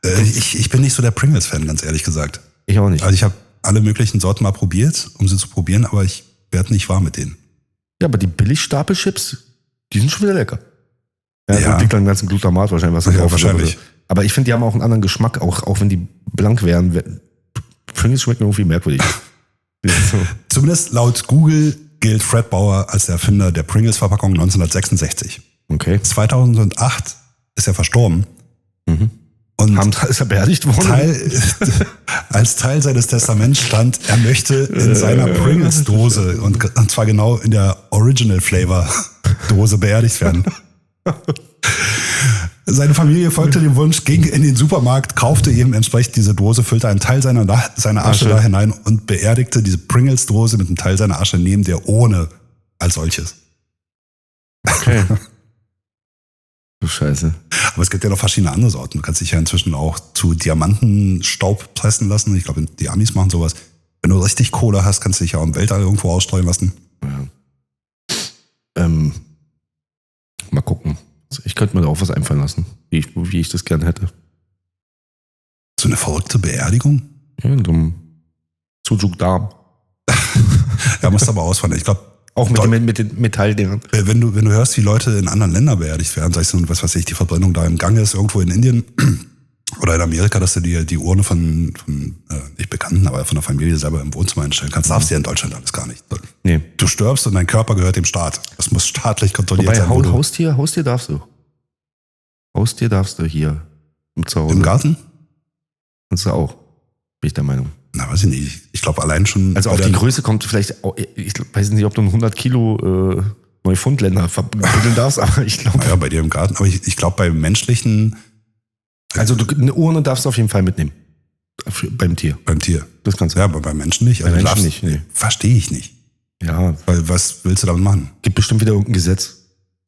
S3: Ich bin nicht so der Pringles-Fan, ganz ehrlich gesagt.
S2: Ich auch nicht.
S3: Also ich habe alle möglichen Sorten mal probiert, um sie zu probieren, aber ich werde nicht warm mit denen.
S2: Ja, aber die Billig-Stapelchips, die sind schon wieder lecker.
S3: Ja.
S2: Das liegt an dem ganzen Glutamat wahrscheinlich, was da drauf ist.
S3: Wahrscheinlich.
S2: Aber ich finde, die haben auch einen anderen Geschmack, auch wenn die blank wären. Pringles schmecken irgendwie merkwürdig. So.
S3: Zumindest laut Google gilt Fred Bauer als der Erfinder der Pringles-Verpackung 1966.
S2: Okay.
S3: 2008 ist er verstorben.
S2: Mhm.
S3: Und
S2: ist er beerdigt worden?
S3: Als Teil seines Testaments stand, er möchte in seiner Pringles-Dose und zwar genau in der Original-Flavor-Dose beerdigt werden. Seine Familie folgte dem Wunsch, ging in den Supermarkt, kaufte eben entsprechend diese Dose, füllte einen Teil seiner Asche da hinein und beerdigte diese Pringles-Dose mit einem Teil seiner Asche neben der Urne als solches.
S2: Okay. Du Scheiße.
S3: Aber es gibt ja noch verschiedene andere Sorten. Du kannst dich ja inzwischen auch zu Diamantenstaub pressen lassen. Ich glaube, die Amis machen sowas. Wenn du richtig Kohle hast, kannst du dich ja auch im Weltall irgendwo ausstreuen lassen.
S2: Ja. Mal gucken. Ich könnte mir da auch was einfallen lassen, wie ich das gern hätte.
S3: So eine verrückte Beerdigung?
S2: Ja, in so einem Sujuk-Darm.
S3: Ja, musst aber ausfahren. Ich glaube,
S2: auch mit den Metalldingern.
S3: Wenn du hörst, wie Leute in anderen Ländern beerdigt werden, sagst du, was weiß ich, die Verbrennung da im Gange ist, irgendwo in Indien oder in Amerika, dass du dir die Urne von nicht Bekannten, aber von der Familie selber im Wohnzimmer einstellen kannst, darfst du ja in Deutschland alles gar nicht.
S2: Nee.
S3: Du stirbst und dein Körper gehört dem Staat. Das muss staatlich kontrolliert sein.
S2: Haustier darfst du. Haustier darfst du hier im Zuhause.
S3: Im Garten?
S2: Kannst du auch, bin ich der Meinung.
S3: Na, weiß ich nicht. Ich glaube allein schon...
S2: Also auf die Größe kommt vielleicht, ich weiß nicht, ob du 100 Kilo Neufundländer verbuddeln darfst, aber ich glaube...
S3: Naja, bei dir im Garten. Aber ich glaube, bei menschlichen...
S2: Also eine Urne darfst du auf jeden Fall mitnehmen. Beim Tier.
S3: Beim Tier.
S2: Das kannst du.
S3: Ja, aber beim Menschen nicht.
S2: Bei Menschen nicht, nee.
S3: Verstehe ich nicht.
S2: Ja.
S3: Weil was willst du damit machen?
S2: Gibt bestimmt wieder irgendein Gesetz.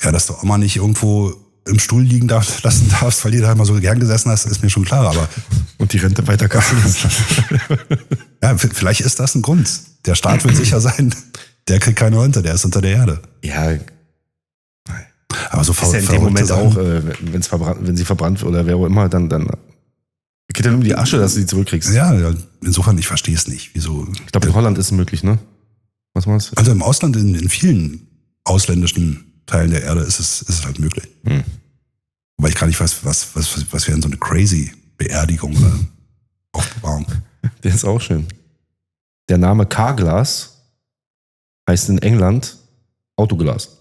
S3: Ja, dass du Oma nicht irgendwo im Stuhl liegen lassen darfst, weil die da immer so gern gesessen hast, ist mir schon klar. Aber
S2: und die Rente weiter kassieren.
S3: Ja, vielleicht ist das ein Grund. Der Staat will sicher sein, der kriegt keine Rente, der ist unter der Erde.
S2: Ja.
S3: Aber so
S2: ist ja in dem Moment auch, wenn sie verbrannt oder wer auch immer, dann geht dann um die Asche, dass du sie zurückkriegst.
S3: Ja, insofern, ich verstehe es nicht. Wieso?
S2: Ich glaube, in Holland ist es möglich, ne? Was meinst du?
S3: Also im Ausland, in vielen ausländischen Teilen der Erde ist es halt möglich. Weil ich gar nicht weiß, was wäre denn so eine crazy Beerdigung oder Aufbewahrung.
S2: Der ist auch schön. Der Name Carglass heißt in England Autoglas.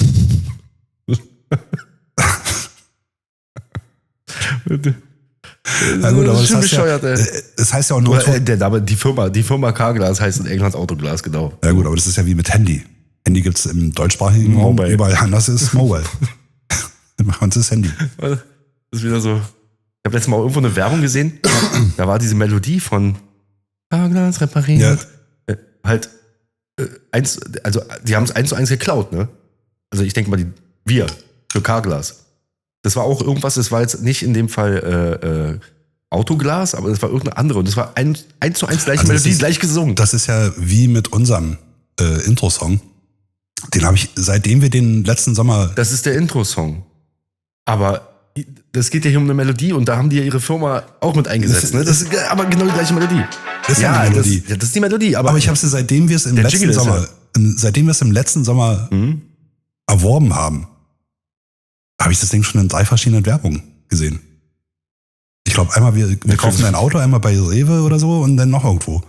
S3: Na gut, aber
S2: das heißt ja auch nur... Die Firma Carglass heißt in England Autoglas, genau.
S3: Ja gut, aber das ist ja wie mit Handy. Handy gibt es im deutschsprachigen Raum, überall anders ist Mobile. Bei uns ist Handy.
S2: Das ist wieder so... Ich habe letztes Mal auch irgendwo eine Werbung gesehen, da war diese Melodie von Carglass repariert. Ja. Die haben es 1:1 geklaut, ne? Also ich denke mal, wir für Carglass. Das war auch irgendwas, das war jetzt nicht in dem Fall Autoglas, aber das war irgendeine andere. Und das war 1:1 gleiche Melodie, gleich gesungen.
S3: Das ist ja wie mit unserem Intro-Song. Den habe ich, seitdem wir den letzten Sommer...
S2: Das ist der Intro-Song. Aber das geht ja hier um eine Melodie und da haben die ja ihre Firma auch mit eingesetzt. Das ist aber genau die gleiche Melodie.
S3: Das ist ja die Melodie.
S2: Das ist die Melodie. Aber
S3: ich habe sie, seitdem wir es im letzten Sommer erworben haben, habe ich das Ding schon in 3 verschiedenen Werbungen gesehen. Ich glaube, einmal wir kaufen ein Auto, einmal bei Rewe oder so und dann noch irgendwo.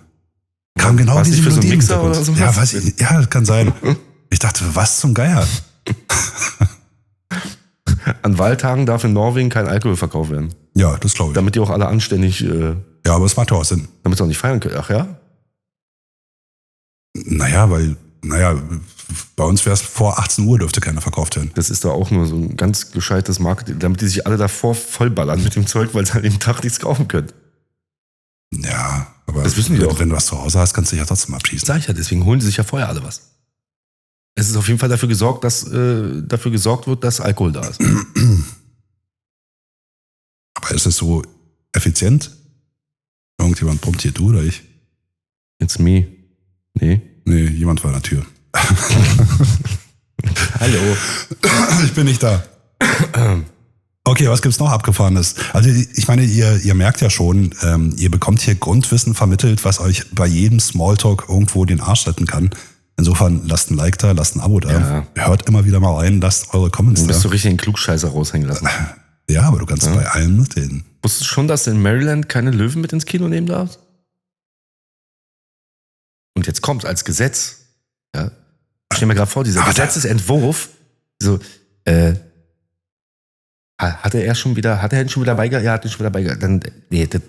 S3: Kam genau diese Melodie.
S2: So Mixer oder so?
S3: Ja, weiß ich, ja, das kann sein. Ich dachte, was zum Geier?
S2: An Wahltagen darf in Norwegen kein Alkohol verkauft werden.
S3: Ja, das glaube ich.
S2: Damit die auch alle anständig...
S3: ja, aber es macht ja auch Sinn.
S2: Damit sie auch nicht feiern können. Ach ja?
S3: Naja, bei uns wäre es vor 18 Uhr, dürfte keiner verkauft werden.
S2: Das ist doch auch nur so ein ganz gescheites Marketing, damit die sich alle davor vollballern mit dem Zeug, weil sie an dem Tag nichts kaufen können.
S3: Ja, aber
S2: Das wissen die auch.
S3: wenn du was zu Hause hast, kannst du dich ja trotzdem abschießen.
S2: Sag ich ja, deswegen holen sie sich ja vorher alle was. Es ist auf jeden Fall dafür gesorgt wird, dass Alkohol da ist.
S3: Aber ist es so effizient? Irgendjemand brummt hier, du oder ich?
S2: It's me. Nee.
S3: Nee, jemand war an der Tür.
S2: Hallo.
S3: Ich bin nicht da. Okay, was gibt's noch Abgefahrenes? Also ich meine, ihr merkt ja schon, ihr bekommt hier Grundwissen vermittelt, was euch bei jedem Smalltalk irgendwo den Arsch retten kann. Insofern lasst ein Like da, lasst ein Abo da.
S2: Ja.
S3: Hört immer wieder mal rein, lasst eure Comments
S2: Du
S3: da.
S2: bist so richtig den Klugscheißer raushängen lassen.
S3: Ja, aber du kannst bei allen mitreden.
S2: Wusstest du schon, dass du in Maryland keine Löwen mit ins Kino nehmen darfst? Und jetzt kommt als Gesetz. Ja. Ich stell mir gerade vor, dieser Gesetzesentwurf, so, hat er ihn schon wieder beigehalten? Ja, hat ihn schon wieder beigehalten. Nee, das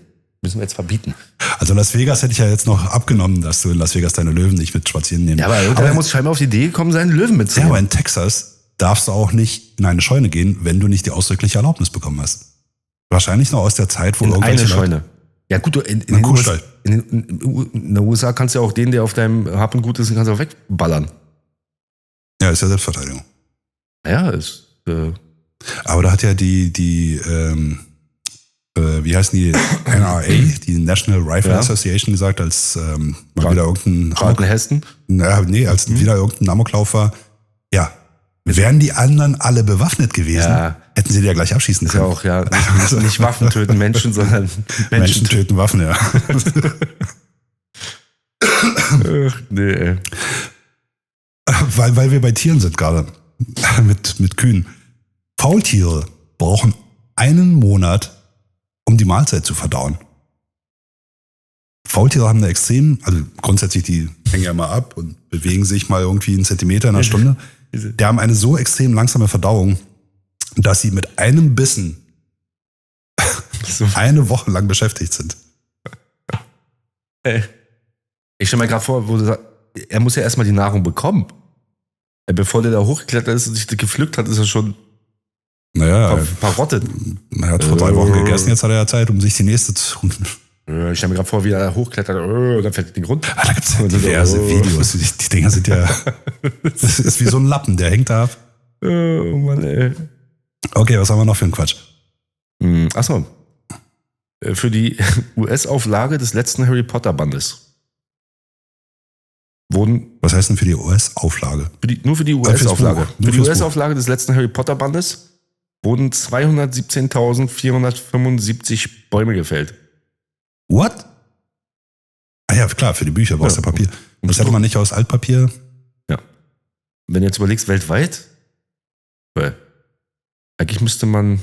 S2: müssen wir jetzt verbieten.
S3: Also Las Vegas hätte ich ja jetzt noch abgenommen, dass du in Las Vegas deine Löwen nicht mit spazieren nehmen.
S2: Ja, aber irgendwer muss scheinbar auf die Idee gekommen sein, Löwen
S3: Ja,
S2: mitzunehmen.
S3: aber in Texas darfst du auch nicht in eine Scheune gehen, wenn du nicht die ausdrückliche Erlaubnis bekommen hast. Wahrscheinlich noch aus der Zeit, wo
S2: in
S3: irgendwelche
S2: eine
S3: Leute-
S2: Scheune. Ja gut, in
S3: Ein Kuhstall.
S2: den USA kannst du ja auch den, der auf deinem Hab und Gut ist, den kannst du auch wegballern.
S3: Ja, ist ja Selbstverteidigung.
S2: Ja, ist...
S3: Aber da hat ja die wie heißen die, NRA, die National Rifle
S2: Ja.
S3: Association gesagt, als mal wieder irgendein
S2: Charlton Heston.
S3: als wieder irgendein Amoklauf war, ja, wären die anderen alle bewaffnet gewesen,
S2: Ja.
S3: hätten sie die ja gleich abschießen
S2: Ist ja
S3: können.
S2: auch, ja, nicht Waffen töten Menschen, sondern
S3: Menschen töten Waffen, ja.
S2: Nee, ey.
S3: weil wir bei Tieren sind gerade, mit Kühen. Faultiere brauchen einen Monat, um die Mahlzeit zu verdauen. Faultiere haben eine extrem, also grundsätzlich, die hängen ja mal ab und bewegen sich mal irgendwie einen Zentimeter in einer Stunde. Die haben eine so extrem langsame Verdauung, dass sie mit einem Bissen
S2: So.
S3: eine Woche lang beschäftigt sind.
S2: Ey. Ich stell mir gerade vor, wo du sagst, er muss ja erstmal die Nahrung bekommen. Bevor der da hochgeklettert ist und sich das gepflückt hat, ist er schon
S3: Naja,
S2: verrottet.
S3: er hat vor 3 Wochen gegessen, jetzt hat er ja Zeit, um sich die nächste zu tun.
S2: Ich stell mir gerade vor, wie er da hochklettert und dann fällt er den Grund.
S3: Ah, da gibt es ja diverse Videos. Die Dinger sind ja, das ist wie so ein Lappen, der hängt da ab.
S2: Oh Mann, ey.
S3: Okay, was haben wir noch für einen Quatsch?
S2: Achso. Für die US-Auflage des letzten Harry Potter Bandes wurden
S3: Was heißt denn für die US-Auflage?
S2: nur für die
S3: fürs
S2: US-Auflage.
S3: Buch. Nur
S2: Für die
S3: fürs
S2: US-Auflage des letzten Harry Potter Bandes wurden 217.475 Bäume gefällt.
S3: What? Ah ja, klar, für die Bücher brauchst du
S2: Ja.
S3: Papier. Das hätte man nicht aus Altpapier.
S2: Ja. Wenn du jetzt überlegst, weltweit, weil eigentlich müsste man.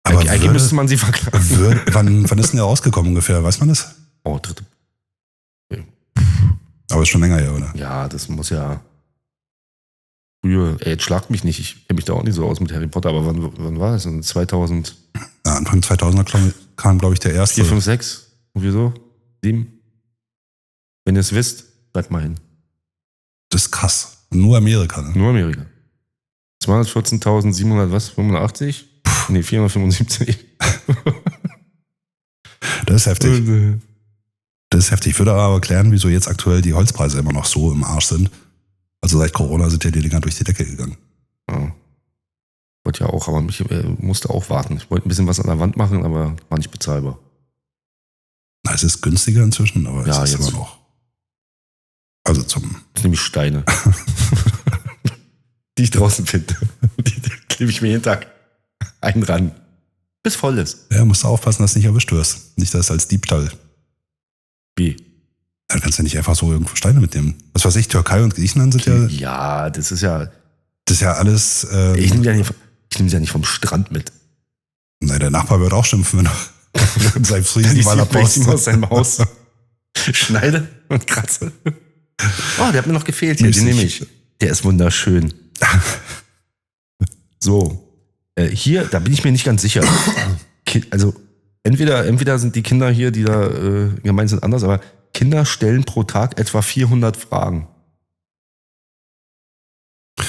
S3: Aber
S2: Eigentlich müsste man sie verklagen.
S3: wann ist denn der rausgekommen ungefähr? Weiß man das?
S2: Oh, dritte.
S3: Aber ist schon länger her, oder?
S2: Ja, das muss ja. Früher, jetzt schlagt mich nicht, ich kenne mich da auch nicht so aus mit Harry Potter, aber wann war das? 2004,
S3: Ja, Anfang 2000er kam, glaube ich, der erste.
S2: 5, 6, irgendwie so, 7. Wenn ihr es wisst, schreibt mal hin.
S3: Das ist krass. Nur Amerika. Ne?
S2: Nur Amerika. 214.700, was? 85? Nee, 475.
S3: Das ist heftig. Das ist heftig. Ich würde aber erklären, wieso jetzt aktuell die Holzpreise immer noch so im Arsch sind. Also seit Corona sind ja die Dinger durch die Decke gegangen.
S2: Ja. Wollte ja auch, aber ich musste auch warten. Ich wollte ein bisschen was an der Wand machen, aber war nicht bezahlbar.
S3: Na, es ist günstiger inzwischen, aber
S2: Ja,
S3: es ist
S2: jetzt.
S3: immer noch. Also zum.
S2: Das sind nämlich Steine. Die ich draußen finde. Die klebe ich mir jeden Tag einen ran. Bis voll ist.
S3: Ja, musst du aufpassen, dass du nicht erwischt wirst. Nicht, dass es als Diebstahl.
S2: Wie?
S3: Da kannst du ja nicht einfach so irgendwo Steine mitnehmen. Was weiß ich, Türkei und Griechenland sind ja.
S2: Ja, das ist ja.
S3: Das ist ja alles.
S2: Ich nehme sie ja nicht vom Strand mit.
S3: Nein, der Nachbar wird auch schimpfen, wenn er in seinem
S2: Wenn
S3: Friesen
S2: ich
S3: mal
S2: sie aus seinem Haus schneide und kratze. Oh, der hat mir noch gefehlt hier. Den nehme ich. Der ist wunderschön. So. Hier, da bin ich mir nicht ganz sicher. Also, entweder sind die Kinder hier, die da gemeint sind, anders, aber Kinder stellen pro Tag etwa 400 Fragen.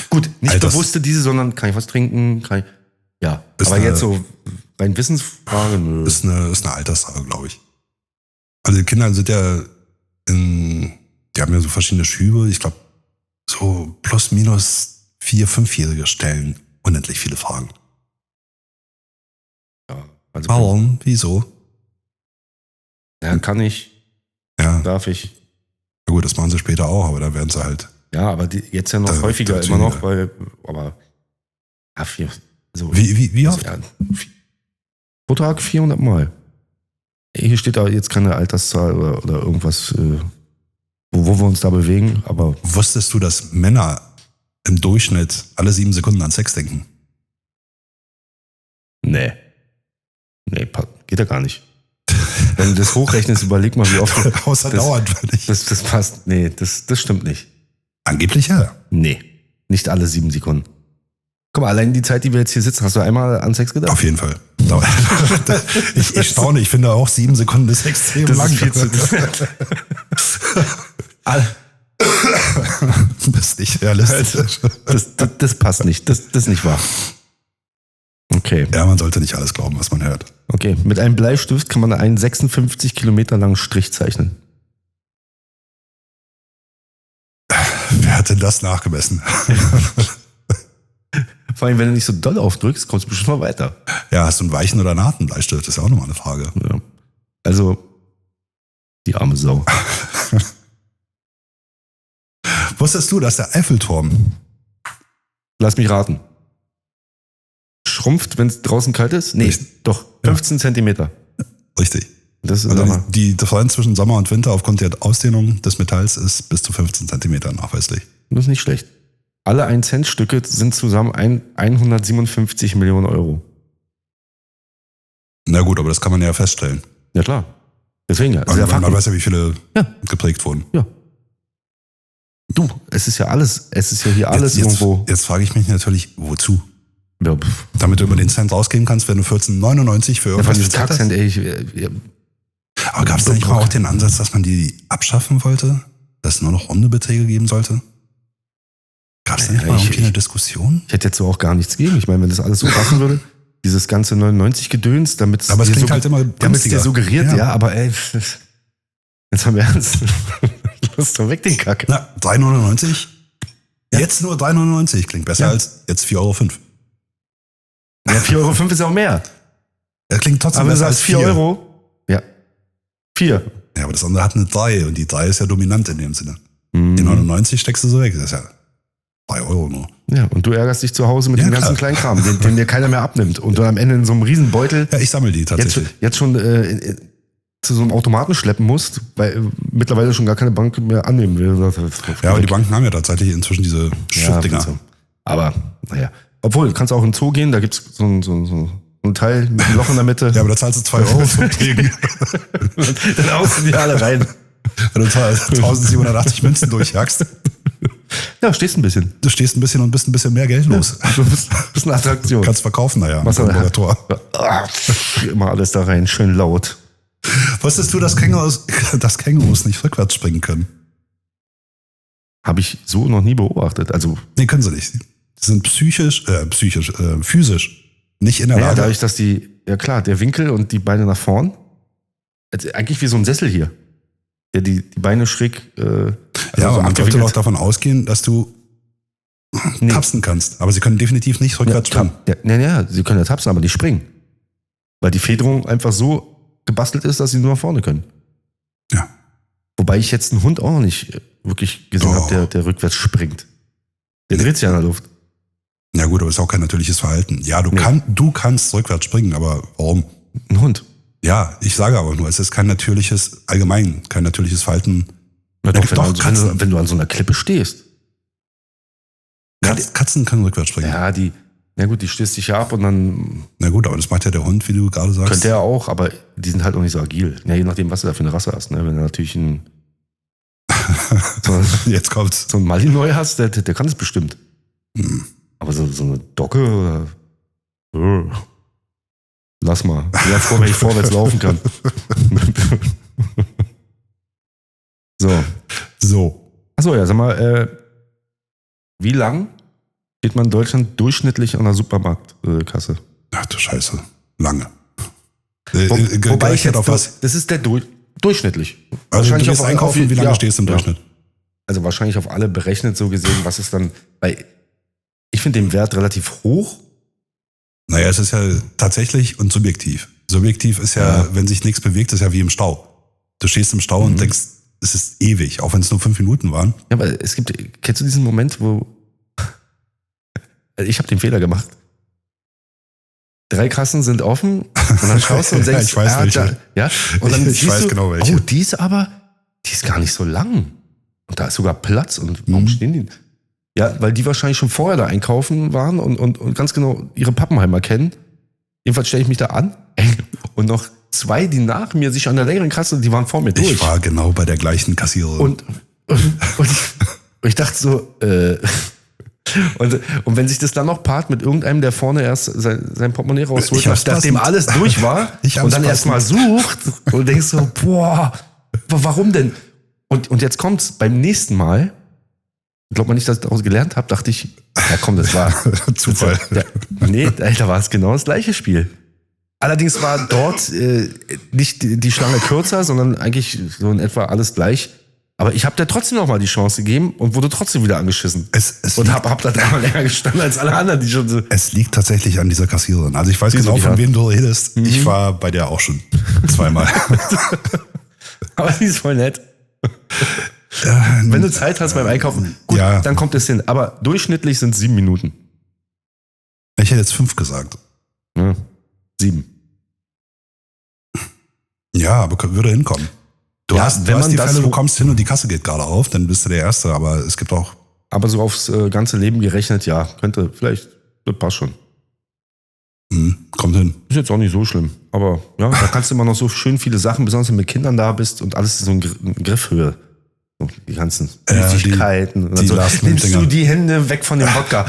S2: Gut, nicht bewusste diese, sondern kann ich was trinken? Ja, aber jetzt so rein Wissensfrage, nö.
S3: Ist eine Alterssache, glaube ich. Also die Kinder sind ja die haben ja so verschiedene Schübe. Ich glaube, so plus minus 4-, 5-Jährige stellen unendlich viele Fragen.
S2: Ja, also
S3: Warum? Wieso?
S2: Ja, kann ich,
S3: Ja,
S2: darf ich.
S3: na gut, das machen sie später auch, aber da werden sie halt.
S2: Ja, aber jetzt ja noch
S3: Da-
S2: häufiger,
S3: da-
S2: immer noch, aber ja, so,
S3: Wie oft?
S2: Ja, pro Tag 400 Mal. Hier steht da jetzt keine Alterszahl oder irgendwas, wo wir uns da bewegen, aber
S3: Wusstest du, dass Männer im Durchschnitt alle 7 Sekunden an Sex denken?
S2: nee, geht ja gar nicht. Wenn du das hochrechnest, überleg mal, wie oft
S3: Außer
S2: das-
S3: dauernd, wenn ich.
S2: das passt. Nee, das stimmt nicht.
S3: Angeblich ja.
S2: Nee, nicht alle 7 Sekunden. Guck mal, allein die Zeit, die wir jetzt hier sitzen, hast du einmal an Sex gedacht?
S3: Auf jeden Fall. Ich staune, ich finde auch 7 Sekunden ist extrem
S2: Das
S3: lang.
S2: ist viel zu...
S3: Das ist nicht realistisch.
S2: Das passt nicht. Das ist nicht wahr. Okay.
S3: Ja, man sollte nicht alles glauben, was man hört.
S2: Okay. Mit einem Bleistift kann man einen 56 Kilometer langen Strich zeichnen.
S3: Wer hat denn das nachgemessen?
S2: Vor allem, wenn du nicht so doll aufdrückst, kommst du bestimmt mal weiter.
S3: Ja, hast du einen weichen oder einen harten Bleistift? Das ist ja auch nochmal eine Frage.
S2: Ja. Also, die arme Sau.
S3: Wusstest du, dass der Eiffelturm,
S2: Lass mich raten. Schrumpft, wenn es draußen kalt ist? Nee,
S3: Richtig.
S2: doch. 15 Zentimeter.
S3: richtig,
S2: Das ist
S3: also
S2: aber,
S3: die Differenz zwischen Sommer und Winter aufgrund der Ausdehnung des Metalls ist bis zu 15 Zentimeter nachweislich.
S2: das ist nicht schlecht. Alle 1-Cent-Stücke sind zusammen 157 Millionen Euro.
S3: Na gut, aber das kann man ja feststellen.
S2: Ja, klar. Deswegen ja. Das ist ja
S3: Man
S2: Fakten.
S3: weiß ja, wie viele
S2: Ja.
S3: geprägt wurden.
S2: Ja. Du, es ist ja hier alles irgendwo.
S3: Jetzt frage ich mich natürlich, wozu?
S2: Ja,
S3: Damit du über den Cent rausgeben kannst, wenn du 14,99 für
S2: von
S3: irgendwas
S2: diesem
S3: bezahlt hast?
S2: Kackcent, ey.
S3: Aber gab es da nicht mal auch den Ansatz, dass man die abschaffen wollte? Dass es nur noch runde Beträge geben sollte? Gab es da nicht
S2: Ja,
S3: mal
S2: ich-
S3: irgendwie eine Diskussion?
S2: Ich hätte jetzt so auch gar nichts gegen. Ich meine, wenn das alles so passen würde, dieses ganze 99-Gedöns, damit
S3: Aber es klingt halt immer
S2: damit es dir
S3: günstiger.
S2: suggeriert, ja, aber ey, jetzt haben wir ernst. Lass doch weg den Kack.
S3: Na, 3,99? Jetzt nur 3,99 klingt besser
S2: Ja.
S3: als jetzt 4,05 €.
S2: Ja, 4,05 € ist ja auch mehr.
S3: Das klingt trotzdem
S2: Aber du
S3: besser
S2: sagst
S3: als
S2: 4 Euro. Ja. 4.
S3: Ja, aber das andere hat eine 3 und die 3 ist ja dominant in dem Sinne.
S2: Mhm.
S3: Die 99 steckst du so weg, das ist ja 3 € nur.
S2: Ja, und du ärgerst dich zu Hause mit
S3: Ja,
S2: dem ganzen
S3: klar.
S2: Kleinkram, den dir keiner mehr abnimmt. Und du am Ende in so einem Riesenbeutel
S3: Ja, ich sammle die tatsächlich.
S2: jetzt schon zu so einem Automaten schleppen musst, weil mittlerweile schon gar keine Bank mehr annehmen will.
S3: Ja, aber die Banken haben ja tatsächlich inzwischen diese Schiffdinger.
S2: bitte. Aber, naja. Obwohl, du kannst auch in den Zoo gehen, da gibt es so ein Teil mit einem Loch in der Mitte.
S3: Ja, aber da zahlst du 2 € zum Kriegen.
S2: Dann haust du die alle rein.
S3: Wenn du 1780 Münzen durchjagst,
S2: Ja, stehst ein bisschen.
S3: du stehst ein bisschen und bist ein bisschen mehr Geld los.
S2: Du bist eine Attraktion.
S3: Kannst verkaufen, naja, am
S2: Was
S3: Brandenburger Tor.
S2: Immer alles da rein, schön laut.
S3: Wusstest du, dass Kängurus nicht rückwärts springen können?
S2: Habe ich so noch nie beobachtet. Also,
S3: Nee, können sie nicht. Sie sind physisch nicht in der
S2: ja,
S3: Lage.
S2: dadurch, dass ja klar, der Winkel und die Beine nach vorn, also eigentlich wie so ein Sessel hier. Der die Beine schräg
S3: ja, aber man sollte doch davon ausgehen, dass du tapsen kannst. Aber sie können definitiv nicht rückwärts springen.
S2: Ja, sie können ja tapsen, aber nicht springen. Weil die Federung einfach so gebastelt ist, dass sie nur nach vorne können.
S3: Ja.
S2: Wobei ich jetzt einen Hund auch noch nicht wirklich gesehen
S3: Doch.
S2: habe, der rückwärts springt. Der dreht sich ja in der Luft.
S3: Ja gut, aber ist auch kein natürliches Verhalten. Ja, du kannst rückwärts springen, aber warum?
S2: Ein Hund.
S3: Ja, ich sage aber nur, es ist kein natürliches Verhalten.
S2: Ja,
S3: Ja,
S2: doch,
S3: doch, Katzen.
S2: wenn du an so einer Klippe stehst.
S3: Katzen können rückwärts springen.
S2: Ja, die stößt dich ja ab und dann
S3: Na gut, aber das macht ja der Hund, wie du gerade sagst.
S2: könnte er auch, aber die sind halt auch nicht so agil. Ja, je nachdem, was du da für eine Rasse hast. Ne? Wenn du natürlich
S3: Jetzt kommt's.
S2: so einen Malinois hast, der kann das bestimmt.
S3: Hm.
S2: Aber so eine Docke, lass mal. Ich bin ja froh, wenn ich vorwärts laufen kann.
S3: So.
S2: Achso, ja, sag mal, wie lang steht man in Deutschland durchschnittlich an der Supermarktkasse?
S3: Ach du Scheiße. Lange.
S2: Wobei ich
S3: hätte
S2: jetzt
S3: auf was.
S2: das ist der durchschnittlich.
S3: Also du gehst
S2: auf-
S3: einkaufen, wie lange
S2: ja,
S3: stehst du im
S2: ja.
S3: Durchschnitt?
S2: Also wahrscheinlich auf alle berechnet so gesehen, was ist dann bei. Ich finde den Wert relativ hoch.
S3: Naja, es ist ja tatsächlich und subjektiv. Subjektiv ist ja, wenn sich nichts bewegt, ist ja wie im Stau. Du stehst im Stau und denkst, es ist ewig, auch wenn es nur 5 Minuten waren.
S2: Ja, aber kennst du diesen Moment, wo ich habe den Fehler gemacht. 3 Kassen sind offen und dann schaust du und denkst,
S3: Ich weiß welche.
S2: ja, und dann
S3: Ich
S2: siehst
S3: weiß
S2: du,
S3: genau welche.
S2: oh, die ist gar nicht so lang. Und da ist sogar Platz und warum stehen die? Ja, weil die wahrscheinlich schon vorher da einkaufen waren und ganz genau ihre Pappenheimer kennen. Jedenfalls stelle ich mich da an und noch 2, die nach mir sich an der längeren Kasse, die waren vor mir durch.
S3: Ich war genau bei der gleichen Kassiererin.
S2: Und ich dachte so, und wenn sich das dann noch paart mit irgendeinem, der vorne erst sein Portemonnaie rausholt,
S3: Ich hab's
S2: nachdem
S3: passend.
S2: alles durch war
S3: Ich hab's
S2: und dann erst mal sucht und denkst so, boah, warum denn? Und jetzt kommt's beim nächsten Mal, glaubt man nicht, dass ich daraus gelernt habe, dachte ich, ja komm, das war
S3: Zufall.
S2: Da war es genau das gleiche Spiel. Allerdings war dort nicht die Schlange kürzer, sondern eigentlich so in etwa alles gleich. Aber ich habe dir trotzdem noch mal die Chance gegeben und wurde trotzdem wieder angeschissen. Und hab da dreimal länger gestanden als alle anderen, die schon so.
S3: Es liegt tatsächlich an dieser Kassiererin. Also ich weiß
S2: Sie ist
S3: genau,
S2: wirklich
S3: von
S2: hart.
S3: wem du redest. Ich war bei der auch schon 2-mal.
S2: Aber die ist voll nett. Wenn du Zeit hast beim Einkaufen, gut,
S3: Ja.
S2: dann kommt es hin. Aber durchschnittlich sind es 7 Minuten.
S3: Ich hätte jetzt 5 gesagt.
S2: Ja, 7.
S3: Ja, aber würde hinkommen. Du
S2: Ja,
S3: hast
S2: wenn man
S3: die
S2: das
S3: Fälle,
S2: so-
S3: du kommst hin und die Kasse geht gerade auf, dann bist du der Erste. Aber es gibt auch,
S2: Aber so aufs ganze Leben gerechnet, ja, könnte vielleicht, das passt schon.
S3: kommt hin.
S2: Ist jetzt auch nicht so schlimm. Aber ja, da kannst du immer noch so schön viele Sachen, besonders wenn du mit Kindern da bist und alles ist so in Griffhöhe. So, die ganzen
S3: Ja,
S2: Süßigkeiten. Und dann
S3: die
S2: so, nimmst
S3: Last-Minute-Dinger.
S2: du die Hände weg von dem Wodka.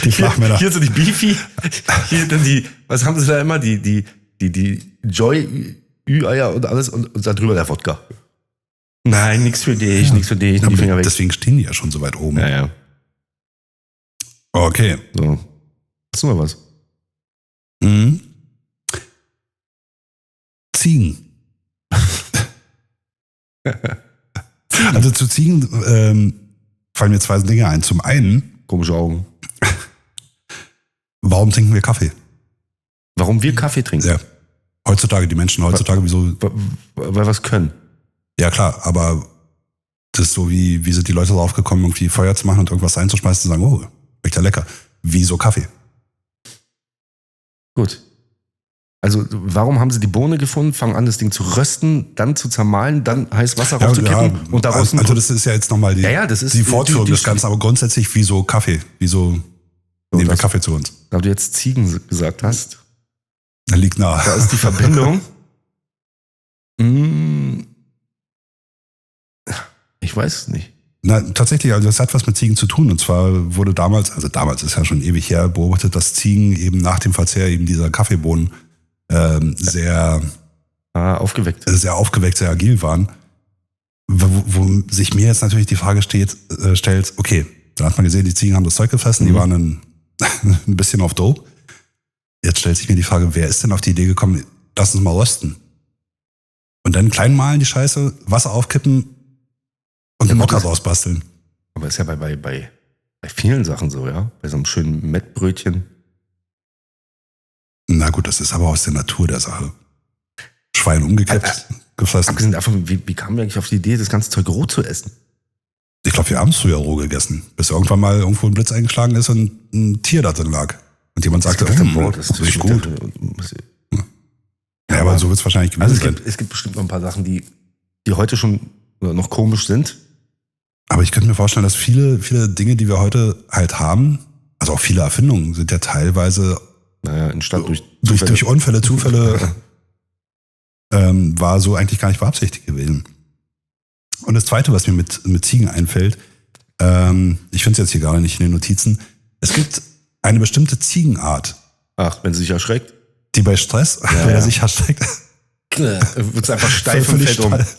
S3: Die Flachmänner.
S2: Hier so die Beefy, hier dann die, was haben sie da immer? Die Joy-Ü-Eier und alles und da drüber der Wodka. Nein, nichts für dich, nichts für dich, nimm die Finger weg.
S3: Deswegen stehen die ja schon so weit oben.
S2: Ja.
S3: Okay.
S2: So. Hast du mal was?
S3: Mhm. Ziegen. Also zu Ziegen fallen mir 2 Dinge ein. Zum einen,
S2: Komische Augen.
S3: warum trinken wir Kaffee?
S2: Warum wir Kaffee trinken?
S3: Ja. Heutzutage, die Menschen heutzutage, wieso?
S2: Weil wir es können.
S3: Ja klar, aber das ist so wie sind die Leute drauf gekommen, irgendwie Feuer zu machen und irgendwas einzuschmeißen und sagen, oh, schmeckt ja lecker. Wieso Kaffee?
S2: Gut. Also, warum haben sie die Bohne gefunden, fangen an, das Ding zu rösten, dann zu zermahlen, dann heiß Wasser rauszukippen und daraus
S3: also das ist ja jetzt nochmal die,
S2: das ist
S3: die Fortführung
S2: die-
S3: des Ganzen, aber grundsätzlich, wieso Kaffee? Wieso nehmen wir
S2: das-
S3: Kaffee zu uns?
S2: Da du jetzt Ziegen gesagt hast,
S3: Da liegt nahe.
S2: da ist die Verbindung. Ich weiß es nicht.
S3: Na, tatsächlich, also das hat was mit Ziegen zu tun. Und zwar wurde damals ist ja schon ewig her, beobachtet, dass Ziegen eben nach dem Verzehr eben dieser Kaffeebohnen sehr
S2: Aufgeweckt.
S3: sehr aufgeweckt, sehr agil waren. Wo sich mir jetzt natürlich die Frage stellt, okay, dann hat man gesehen, die Ziegen haben das Zeug gefressen, die waren ein bisschen auf Dope. Jetzt stellt sich mir die Frage, wer ist denn auf die Idee gekommen, lass uns mal rösten. Und dann klein mahlen die Scheiße, Wasser aufkippen und den Mokka rausbasteln.
S2: Aber ist ja bei vielen Sachen so, ja? Bei so einem schönen Mettbrötchen.
S3: Na gut, das ist aber aus der Natur der Sache. Schwein umgekippt, gefressen.
S2: Abgesehen davon, wie kamen wir eigentlich auf die Idee, das ganze Zeug roh zu essen?
S3: Ich glaube, wir haben es früher roh gegessen, bis irgendwann mal irgendwo ein Blitz eingeschlagen ist und ein Tier da drin lag. Und jemand sagte, boah, das ist gut. Ja, aber so wird es wahrscheinlich gewesen
S2: Also
S3: sein.
S2: es gibt bestimmt noch ein paar Sachen, die heute schon noch komisch sind.
S3: Aber ich könnte mir vorstellen, dass viele Dinge, die wir heute halt haben, also auch viele Erfindungen, sind ja teilweise
S2: Entstand
S3: durch Unfälle, Zufälle, war so eigentlich gar nicht beabsichtigt gewesen. Und das Zweite, was mir mit Ziegen einfällt, ich finde es jetzt hier gerade nicht in den Notizen, es gibt eine bestimmte Ziegenart,
S2: Ach, wenn sie sich erschreckt.
S3: die bei Stress, wenn er sich erschreckt,
S2: wird es einfach steif und
S3: Völlig
S2: fällt um.
S3: steif.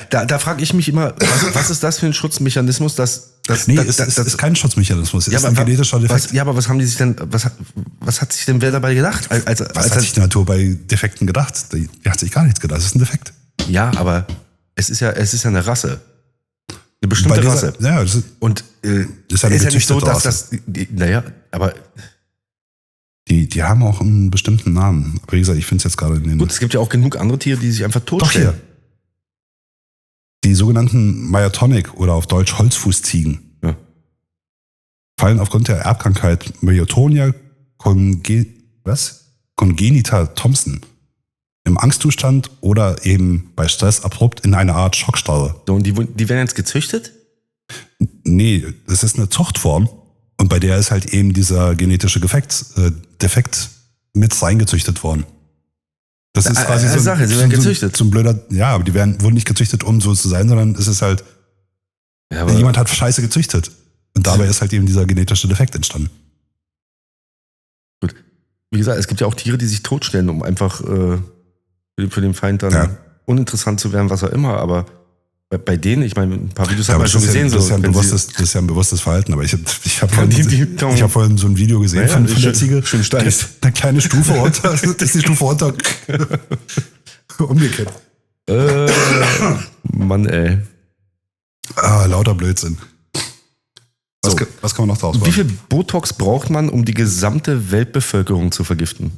S2: Da frage ich mich immer, was ist das für ein Schutzmechanismus,
S3: ist kein Schutzmechanismus, es ist ein genetischer Defekt.
S2: Was haben die sich denn, was hat sich denn wer dabei gedacht?
S3: Was hat sich die Natur bei Defekten gedacht? Die hat sich gar nichts gedacht, das ist ein Defekt.
S2: Ja, aber es ist ja eine Rasse. Eine bestimmte Rasse.
S3: Ja, das ist,
S2: und
S3: ist ja eine
S2: nicht so,
S3: gezüchtete
S2: dass
S3: Rasse.
S2: aber
S3: Die haben auch einen bestimmten Namen. Aber wie gesagt, ich finde es jetzt gerade in den...
S2: gut, es gibt ja auch genug andere Tiere, die sich einfach
S3: Doch,
S2: totstellen.
S3: hier. Die sogenannten Myotonic oder auf Deutsch Holzfußziegen
S2: Ja.
S3: fallen aufgrund der Erbkrankheit Myotonia congenita Thompson im Angstzustand oder eben bei Stress abrupt in eine Art Schockstarre.
S2: So, und die werden jetzt gezüchtet?
S3: Nee, das ist eine Zuchtform und bei der ist halt eben dieser genetische Defekt mit reingezüchtet worden. Das ist quasi
S2: eine Sache, sie werden gezüchtet.
S3: So ein blöder, ja, aber die wurden nicht gezüchtet, um so zu sein, sondern es ist halt,
S2: Ja, aber
S3: jemand hat Scheiße gezüchtet. Und dabei ist halt eben dieser genetische Defekt entstanden.
S2: gut. Wie gesagt, es gibt ja auch Tiere, die sich totstellen, um einfach für den Feind dann uninteressant zu werden, was auch immer. Aber bei denen, ich meine, ein paar Videos haben wir schon gesehen.
S3: Das ist ja ein bewusstes Verhalten. Aber ich hab vorhin so ein Video gesehen von der Ziege.
S2: Schön steif.
S3: Eine kleine Stufe runter. Das ist die Stufe runter. Umgekehrt.
S2: Mann, ey.
S3: Lauter Blödsinn. Was kann man noch draus machen?
S2: Wie viel Botox braucht man, um die gesamte Weltbevölkerung zu vergiften?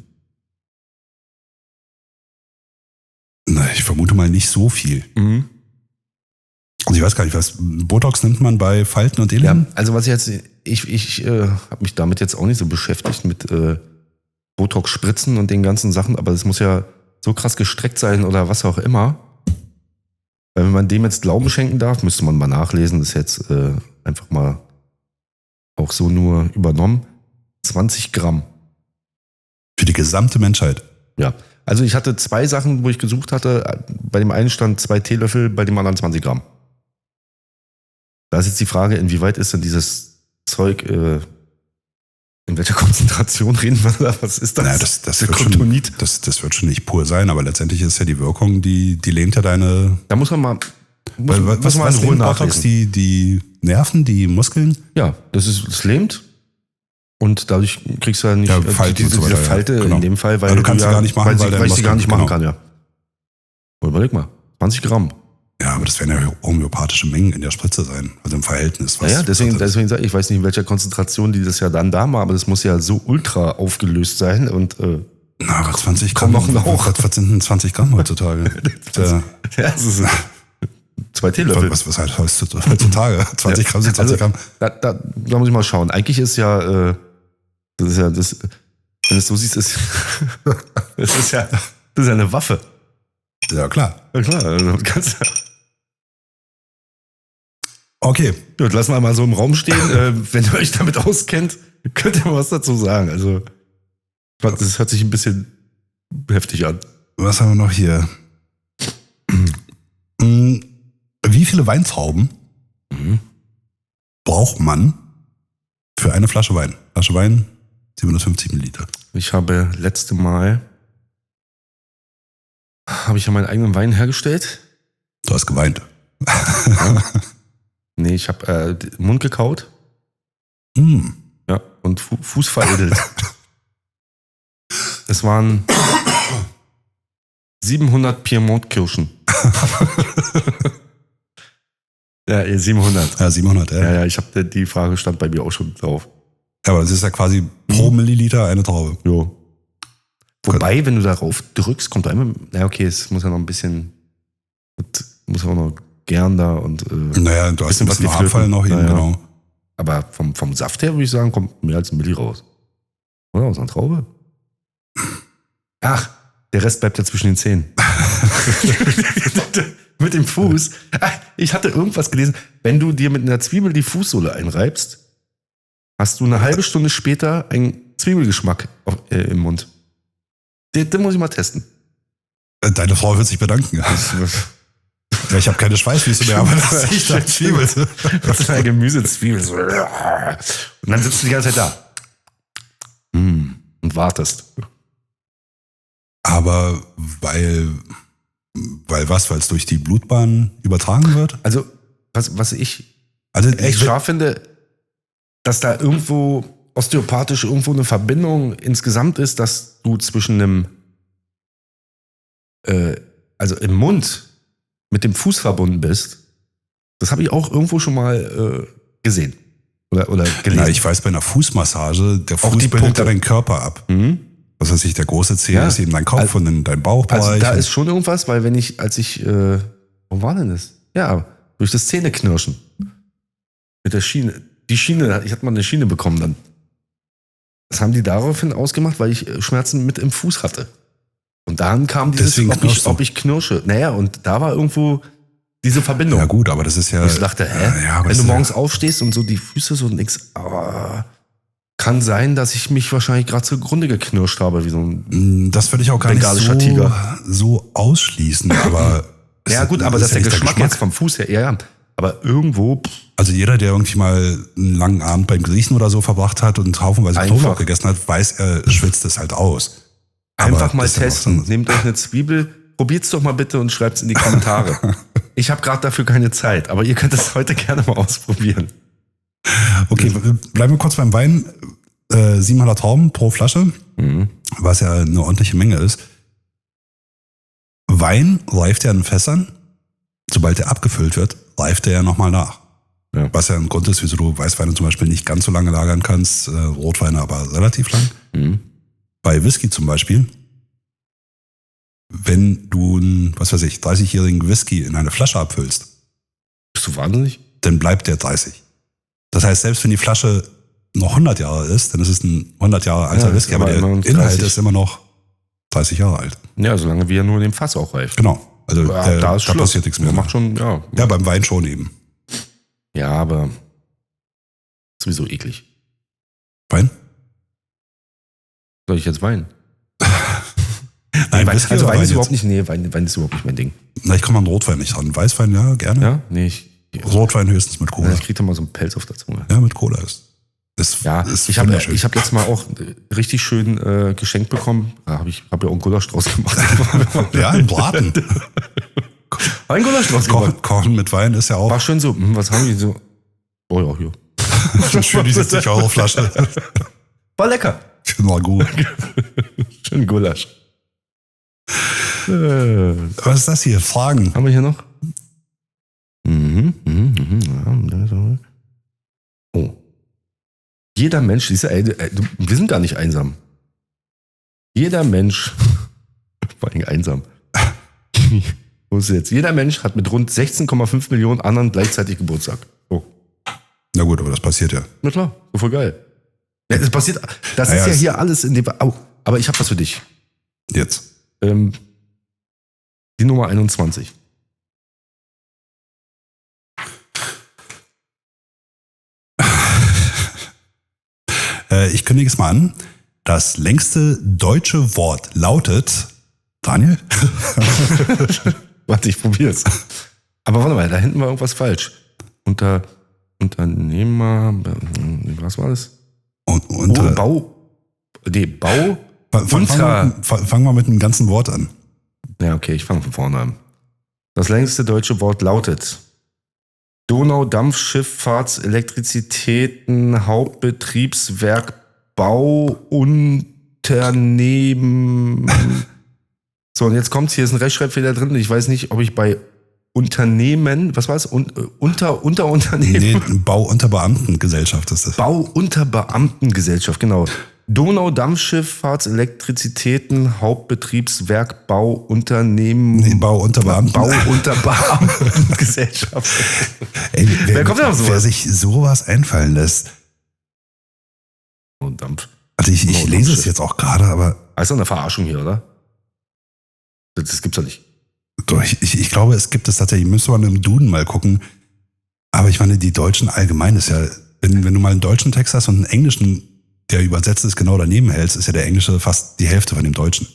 S3: Na, ich vermute mal nicht so viel.
S2: Mhm.
S3: Also ich weiß gar nicht, was Botox nimmt man bei Falten und
S2: Ja,
S3: Elenden?
S2: also was ich habe mich damit jetzt auch nicht so beschäftigt mit Botox-Spritzen und den ganzen Sachen, aber das muss ja so krass gestreckt sein oder was auch immer. Weil wenn man dem jetzt Glauben schenken darf, müsste man mal nachlesen, das ist jetzt einfach mal auch so nur übernommen. 20 Gramm.
S3: Für die gesamte Menschheit.
S2: Ja, also ich hatte 2 Sachen, wo ich gesucht hatte. Bei dem einen stand 2 Teelöffel, bei dem anderen 20 Gramm. Da ist jetzt die Frage, inwieweit ist denn dieses Zeug, in welcher Konzentration reden wir da? Was ist das?
S3: Naja, das
S2: Der
S3: wird
S2: Kryptonit.
S3: das wird schon nicht pur sein, aber letztendlich ist ja die Wirkung, die lehnt ja deine...
S2: Da muss man mal
S3: Was
S2: in Ruhe
S3: lehnt Botox?
S2: nachlesen.
S3: Die Nerven, die Muskeln?
S2: Ja, das lähmt. Und dadurch kriegst du ja nicht
S3: Ja, Falte und so
S2: diese
S3: weiter, ja.
S2: Falte
S3: Genau.
S2: in dem Fall, weil
S3: Aber du kannst sie gar nicht machen, weil
S2: ich sie gar nicht machen
S3: genau.
S2: kann, ja. Und überleg mal, 20 Gramm.
S3: Ja, aber das werden ja homöopathische Mengen in der Spritze sein, also im Verhältnis.
S2: Deswegen sage ich, ich weiß nicht, in welcher Konzentration die das ja dann da machen, aber das muss ja so ultra aufgelöst sein und
S3: Na, aber 20 Gramm,
S2: noch auch.
S3: was sind denn 20 Gramm heutzutage?
S2: ja, das ist 2 Teelöffel.
S3: Was heißt heutzutage? 20 Gramm sind 20 Gramm.
S2: Da muss ich mal schauen. Eigentlich ist ja, wenn du es so siehst, das ist ja eine Waffe.
S3: Ja, klar.
S2: Ja klar, also kannst
S3: Okay.
S2: gut, lassen wir mal so im Raum stehen. Wenn ihr euch damit auskennt, könnt ihr mal was dazu sagen. Also, das hört sich ein bisschen heftig an.
S3: Was haben wir noch hier? Wie viele Weintrauben braucht man für eine Flasche Wein? Flasche Wein, 750 Milliliter.
S2: Ich habe letzte Mal ja meinen eigenen Wein hergestellt.
S3: Du hast geweint.
S2: Nee, ich habe Mund gekaut. Ja, und Fuß veredelt. Es waren 700 Piemont-Kirschen. Ja, 700.
S3: Ja, 700, ja.
S2: Ja, ich habe die Frage stand bei mir auch schon drauf.
S3: Aber das ist ja quasi pro Milliliter eine Traube.
S2: Jo. Wobei, wenn du darauf drückst, kommt da immer, na okay, es muss ja noch ein bisschen, muss auch noch gern da und
S3: Naja, du hast ein bisschen
S2: geflöten.
S3: Abfall noch hin,
S2: Naja.
S3: genau.
S2: Aber vom Saft her würde ich sagen, kommt mehr als ein Milli raus. Oder aus einer Traube? Ach, der Rest bleibt ja zwischen den Zähnen. Mit dem Fuß. Ich hatte irgendwas gelesen. Wenn du dir mit einer Zwiebel die Fußsohle einreibst, hast du eine halbe Stunde später einen Zwiebelgeschmack im Mund. Den muss ich mal testen.
S3: Deine Frau wird sich bedanken. Ja, ich habe keine Schweißfüße mehr, aber das riecht nach Zwiebel.
S2: Das ist eine Gemüsezwiebel. So. Und dann sitzt du die ganze Zeit da. Und wartest.
S3: Aber weil es durch die Blutbahn übertragen wird?
S2: Also, was ich
S3: Also
S2: echt scharf finde, dass da irgendwo osteopathisch irgendwo eine Verbindung insgesamt ist, dass du zwischen einem, also im Mund mit dem Fuß verbunden bist. Das habe ich auch irgendwo schon mal gesehen oder gelesen.
S3: Na, ich weiß, bei einer Fußmassage, der
S2: Auch
S3: Fuß
S2: die
S3: bildet
S2: Punkte.
S3: ja deinen Körper ab. Was weiß ich, der große Zeh
S2: Ja.
S3: ist eben dein Kopf
S2: Also-
S3: und dein Bauchbereich.
S2: Also da
S3: und-
S2: ist schon irgendwas, weil wo war denn das? Ja, durch das Zähneknirschen. Mit der Schiene. Die Schiene, ich hatte mal eine Schiene bekommen dann. Das haben die daraufhin ausgemacht, weil ich Schmerzen mit im Fuß hatte. Und dann kam dieses,
S3: Deswegen knirschst du.
S2: ob ich knirsche. Naja, und da war irgendwo diese Verbindung.
S3: Ja gut, aber das ist ja...
S2: Und ich dachte,
S3: Ja, aber
S2: wenn
S3: das
S2: du
S3: ist
S2: morgens aufstehst und so die Füße so nix, kann sein, dass ich mich wahrscheinlich gerade zugrunde geknirscht habe, wie so ein.
S3: Das würde ich auch gar nicht
S2: Bengalischer Tiger.
S3: so ausschließen, aber...
S2: Ja, gut, aber
S3: das
S2: das ist
S3: ja
S2: der
S3: nicht
S2: Geschmack jetzt vom Fuß her. Ja. Aber irgendwo,
S3: Also jeder, der irgendwie mal einen langen Abend beim Griechen oder so verbracht hat und haufenweise
S2: Einfach.
S3: Knoblauch gegessen hat, weiß, er schwitzt es halt aus. Aber
S2: einfach mal
S3: das ist ja
S2: testen.
S3: was-
S2: Nehmt euch eine Zwiebel, probiert's doch mal bitte und schreibt's in die Kommentare. Ich habe gerade dafür keine Zeit, aber ihr könnt es heute gerne mal ausprobieren.
S3: Okay, bleiben wir kurz beim Wein. 700 Trauben pro Flasche, was ja eine ordentliche Menge ist. Wein reift ja in Fässern. Sobald er abgefüllt wird, reift er ja nochmal nach.
S2: Ja.
S3: Was ja ein Grund ist, wieso du Weißweine zum Beispiel nicht ganz so lange lagern kannst, Rotweine aber relativ lang. Bei Whisky zum Beispiel, wenn du einen, 30-jährigen Whisky in eine Flasche abfüllst,
S2: Bist du wahnsinnig?
S3: dann bleibt der 30. Das heißt, selbst wenn die Flasche noch 100 Jahre ist, dann ist es ein 100 Jahre alter
S2: Ja,
S3: Whisky,
S2: aber
S3: aber der
S2: immer noch
S3: Inhalt
S2: 30.
S3: ist immer noch 30 Jahre alt.
S2: Ja, solange wie er nur in dem Fass auch reift.
S3: Genau. Also
S2: Ja, da ist Schluss.
S3: passiert nichts mehr.
S2: Macht schon, ja.
S3: Ja, beim Wein schon eben.
S2: Ja, aber sowieso eklig.
S3: Wein?
S2: Soll ich jetzt weinen?
S3: Nein,
S2: Wein,
S3: Whisky
S2: also
S3: oder
S2: Wein ist
S3: jetzt?
S2: überhaupt nicht, nee, Wein ist überhaupt nicht mein Ding.
S3: Na, ich komme an Rotwein nicht ran. Weißwein, ja, gerne.
S2: Ja? Nee,
S3: Rotwein höchstens mit Cola.
S2: ich krieg da mal so einen Pelz auf der Zunge.
S3: Ja, mit Cola ist.
S2: Ja,
S3: ist
S2: ich habe
S3: wunderschön.
S2: hab letztes Mal auch richtig schön geschenkt bekommen. Da hab ja auch einen Gulaschstrauß gemacht.
S3: Ja, ein Braten.
S2: Ein Gulaschstrauß gemacht.
S3: Kochen mit Wein ist ja auch
S2: War schön so, was haben die so? Oh ja, hier.
S3: schön, die 70 € Flasche.
S2: War lecker.
S3: Na gut.
S2: Schön Gulasch.
S3: Was ist das hier? Fragen.
S2: Haben wir hier noch? Ja. Oh. Jeder Mensch, siehst du, wir sind gar nicht einsam. Jeder Mensch, vor allem einsam. Wo ist jetzt? Jeder Mensch hat mit rund 16,5 Millionen anderen gleichzeitig Geburtstag. Oh.
S3: Na gut, aber das passiert ja.
S2: Na klar, so voll geil. Ja, das passiert, das
S3: Naja,
S2: ist ja
S3: es-
S2: hier alles in dem. Oh, aber ich habe was für dich.
S3: Jetzt.
S2: Die Nummer 21.
S3: Ich kündige es mal an. Das längste deutsche Wort lautet... Daniel?
S2: Warte, ich probier's. Aber warte mal, da hinten war irgendwas falsch. Unternehmer, was war das? Bau.
S3: Fangen wir mit einem ganzen Wort an.
S2: Ja, okay, ich fange von vorne an. Das längste deutsche Wort lautet Donau-Dampfschifffahrts-Elektrizitäten Hauptbetriebswerk Bauunternehmen. So, und jetzt kommt's, hier ist ein Rechtschreibfehler drin. Ich weiß nicht, ob ich bei Unternehmen, was war es? Unterunternehmen?
S3: Nee, Bauunterbeamtengesellschaft ist das.
S2: Bauunterbeamtengesellschaft, genau. Donau-Dampfschifffahrts-Elektrizitäten Hauptbetriebswerk Bauunternehmen.
S3: Nee, Bauunterbeamten.
S2: Bauunterbeamtengesellschaft.
S3: Ey,
S2: Wer kommt denn auf sowas?
S3: Wer sich sowas einfallen lässt.
S2: Und Dampf.
S3: Also ich lese es jetzt auch gerade, aber
S2: Das ist doch eine Verarschung hier, oder? Das gibt's doch nicht.
S3: doch, ich glaube, es gibt es tatsächlich. Müsste man im Duden mal gucken. Aber ich meine, die Deutschen allgemein ist ja, wenn du mal einen deutschen Text hast und einen englischen, der übersetzt ist, genau daneben hältst, ist ja der englische fast die Hälfte von dem deutschen.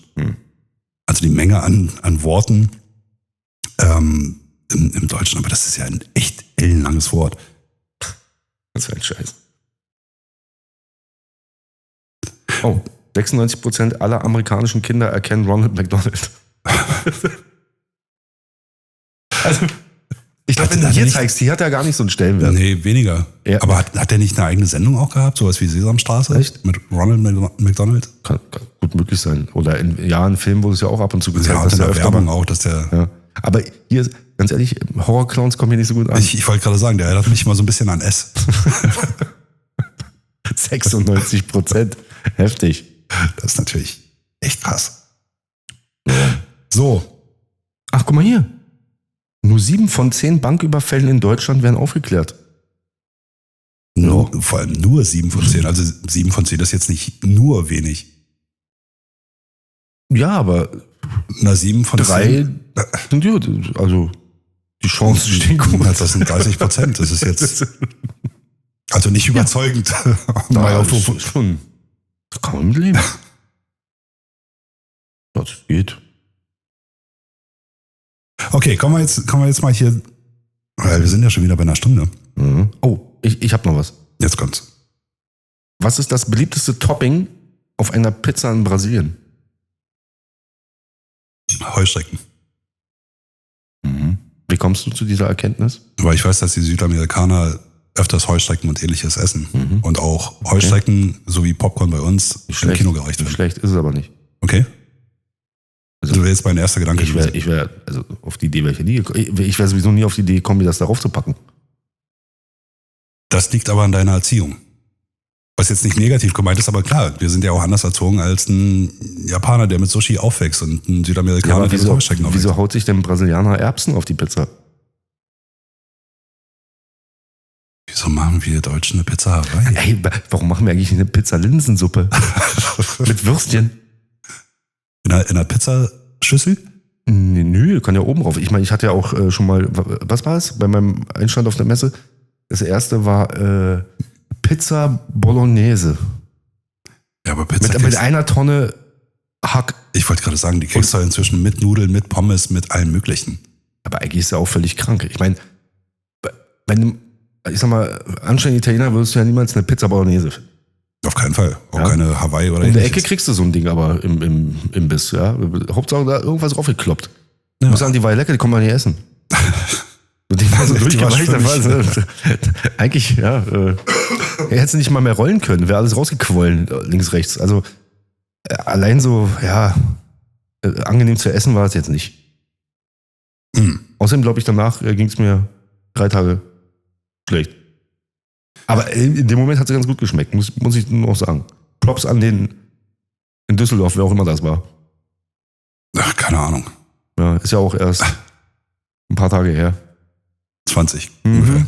S3: Also die Menge an Worten im Deutschen, aber das ist ja ein echt ellenlanges Wort.
S2: Das ist ein Scheiß. Oh, 96% aller amerikanischen Kinder erkennen Ronald McDonald. Also, ich glaube, wenn du hier zeigst, hier hat er gar nicht so einen Stellenwert.
S3: Nee, weniger.
S2: Ja.
S3: Aber hat der nicht eine eigene Sendung auch gehabt? Sowas wie Sesamstraße?
S2: Echt?
S3: Mit Ronald McDonald?
S2: Kann gut möglich sein. Oder in Filmen wurde es ja auch ab und zu gezeigt.
S3: Ja,
S2: dass
S3: in
S2: der
S3: der
S2: öfter
S3: Werbung
S2: mal,
S3: auch, dass der...
S2: ja. Aber hier, ganz ehrlich, Horrorclowns kommen hier nicht so gut an.
S3: Ich wollte gerade sagen, der erinnert mich mal so ein bisschen an S.
S2: 96%. Heftig.
S3: Das ist natürlich echt krass. So.
S2: Ach, guck mal hier. Nur 7 von 10 Banküberfällen in Deutschland werden aufgeklärt.
S3: Vor allem nur 7 von 10. Also 7 von 10 ist jetzt nicht nur wenig.
S2: Ja, aber
S3: 7 von
S2: 3 sind ja, also die Chancen stehen gut.
S3: Das sind 30%. Das ist jetzt also nicht überzeugend.
S2: Da schon. Da kann man mit leben. Das geht.
S3: Okay, kommen wir jetzt mal hier, weil wir sind ja schon wieder bei einer Stunde.
S2: Mhm. Oh, ich habe noch was.
S3: Jetzt kommt's.
S2: Was ist das beliebteste Topping auf einer Pizza in Brasilien?
S3: Heuschrecken.
S2: Mhm. Wie kommst du zu dieser Erkenntnis?
S3: Weil ich weiß, dass die Südamerikaner öfters Heuschrecken und ähnliches essen.
S2: Mhm.
S3: Und auch Heuschrecken sowie Popcorn bei uns im Kino gereicht werden.
S2: Schlecht ist es aber nicht.
S3: Okay.
S2: Also,
S3: Das wäre jetzt mein erster Gedanke.
S2: Ich wäre also auf die Idee wäre ich nie gekommen. Ich wäre sowieso nie auf die Idee gekommen, mir das darauf zu packen.
S3: Das liegt aber an deiner Erziehung. Was jetzt nicht negativ gemeint ist, aber klar, wir sind ja auch anders erzogen als ein Japaner, der mit Sushi aufwächst und ein Südamerikaner, der mit Heuschrecken aufwächst.
S2: Wieso haut sich denn ein Brasilianer Erbsen auf die Pizza?
S3: Wieso machen wir Deutschen eine Pizza Hawaii?
S2: Ey, warum machen wir eigentlich eine Pizza-Linsensuppe? Mit Würstchen?
S3: In einer Pizzaschüssel?
S2: Nö, kann ja oben drauf. Ich meine, ich hatte ja auch schon mal, was war es? Bei meinem Einstand auf der Messe. Das erste war Pizza Bolognese.
S3: Ja, aber Pizza
S2: Mit einer Tonne Hack.
S3: Ich wollte gerade sagen, die kriegst du inzwischen mit Nudeln, mit Pommes, mit allem Möglichen.
S2: Aber eigentlich ist ja auch völlig krank. Ich meine, wenn du, ich sag mal, anständige Italiener würdest du ja niemals eine Pizza Bolognese finden.
S3: Auf keinen Fall. Auch
S2: Ja.
S3: keine Hawaii oder
S2: In der
S3: ähnliches.
S2: Ecke kriegst du so ein Ding aber im Imbiss, ja. Hauptsache da irgendwas raufgekloppt.
S3: Ja.
S2: Ich muss sagen, die war lecker, die kann man nicht essen. Und die war so
S3: Die war
S2: durchgeweicht.
S3: schwierig.
S2: Eigentlich, ja. Er hätte nicht mal mehr rollen können, wäre alles rausgequollen, links, rechts. Also allein so, ja, angenehm zu essen war es jetzt nicht. Außerdem glaube ich, danach ging es mir 3 Tage schlecht. Aber in dem Moment hat es ganz gut geschmeckt, muss ich nur noch sagen. Props an den in Düsseldorf, wer auch immer das war.
S3: Ach, keine Ahnung.
S2: Ja, ist ja auch erst ein paar Tage her.
S3: 20 ungefähr.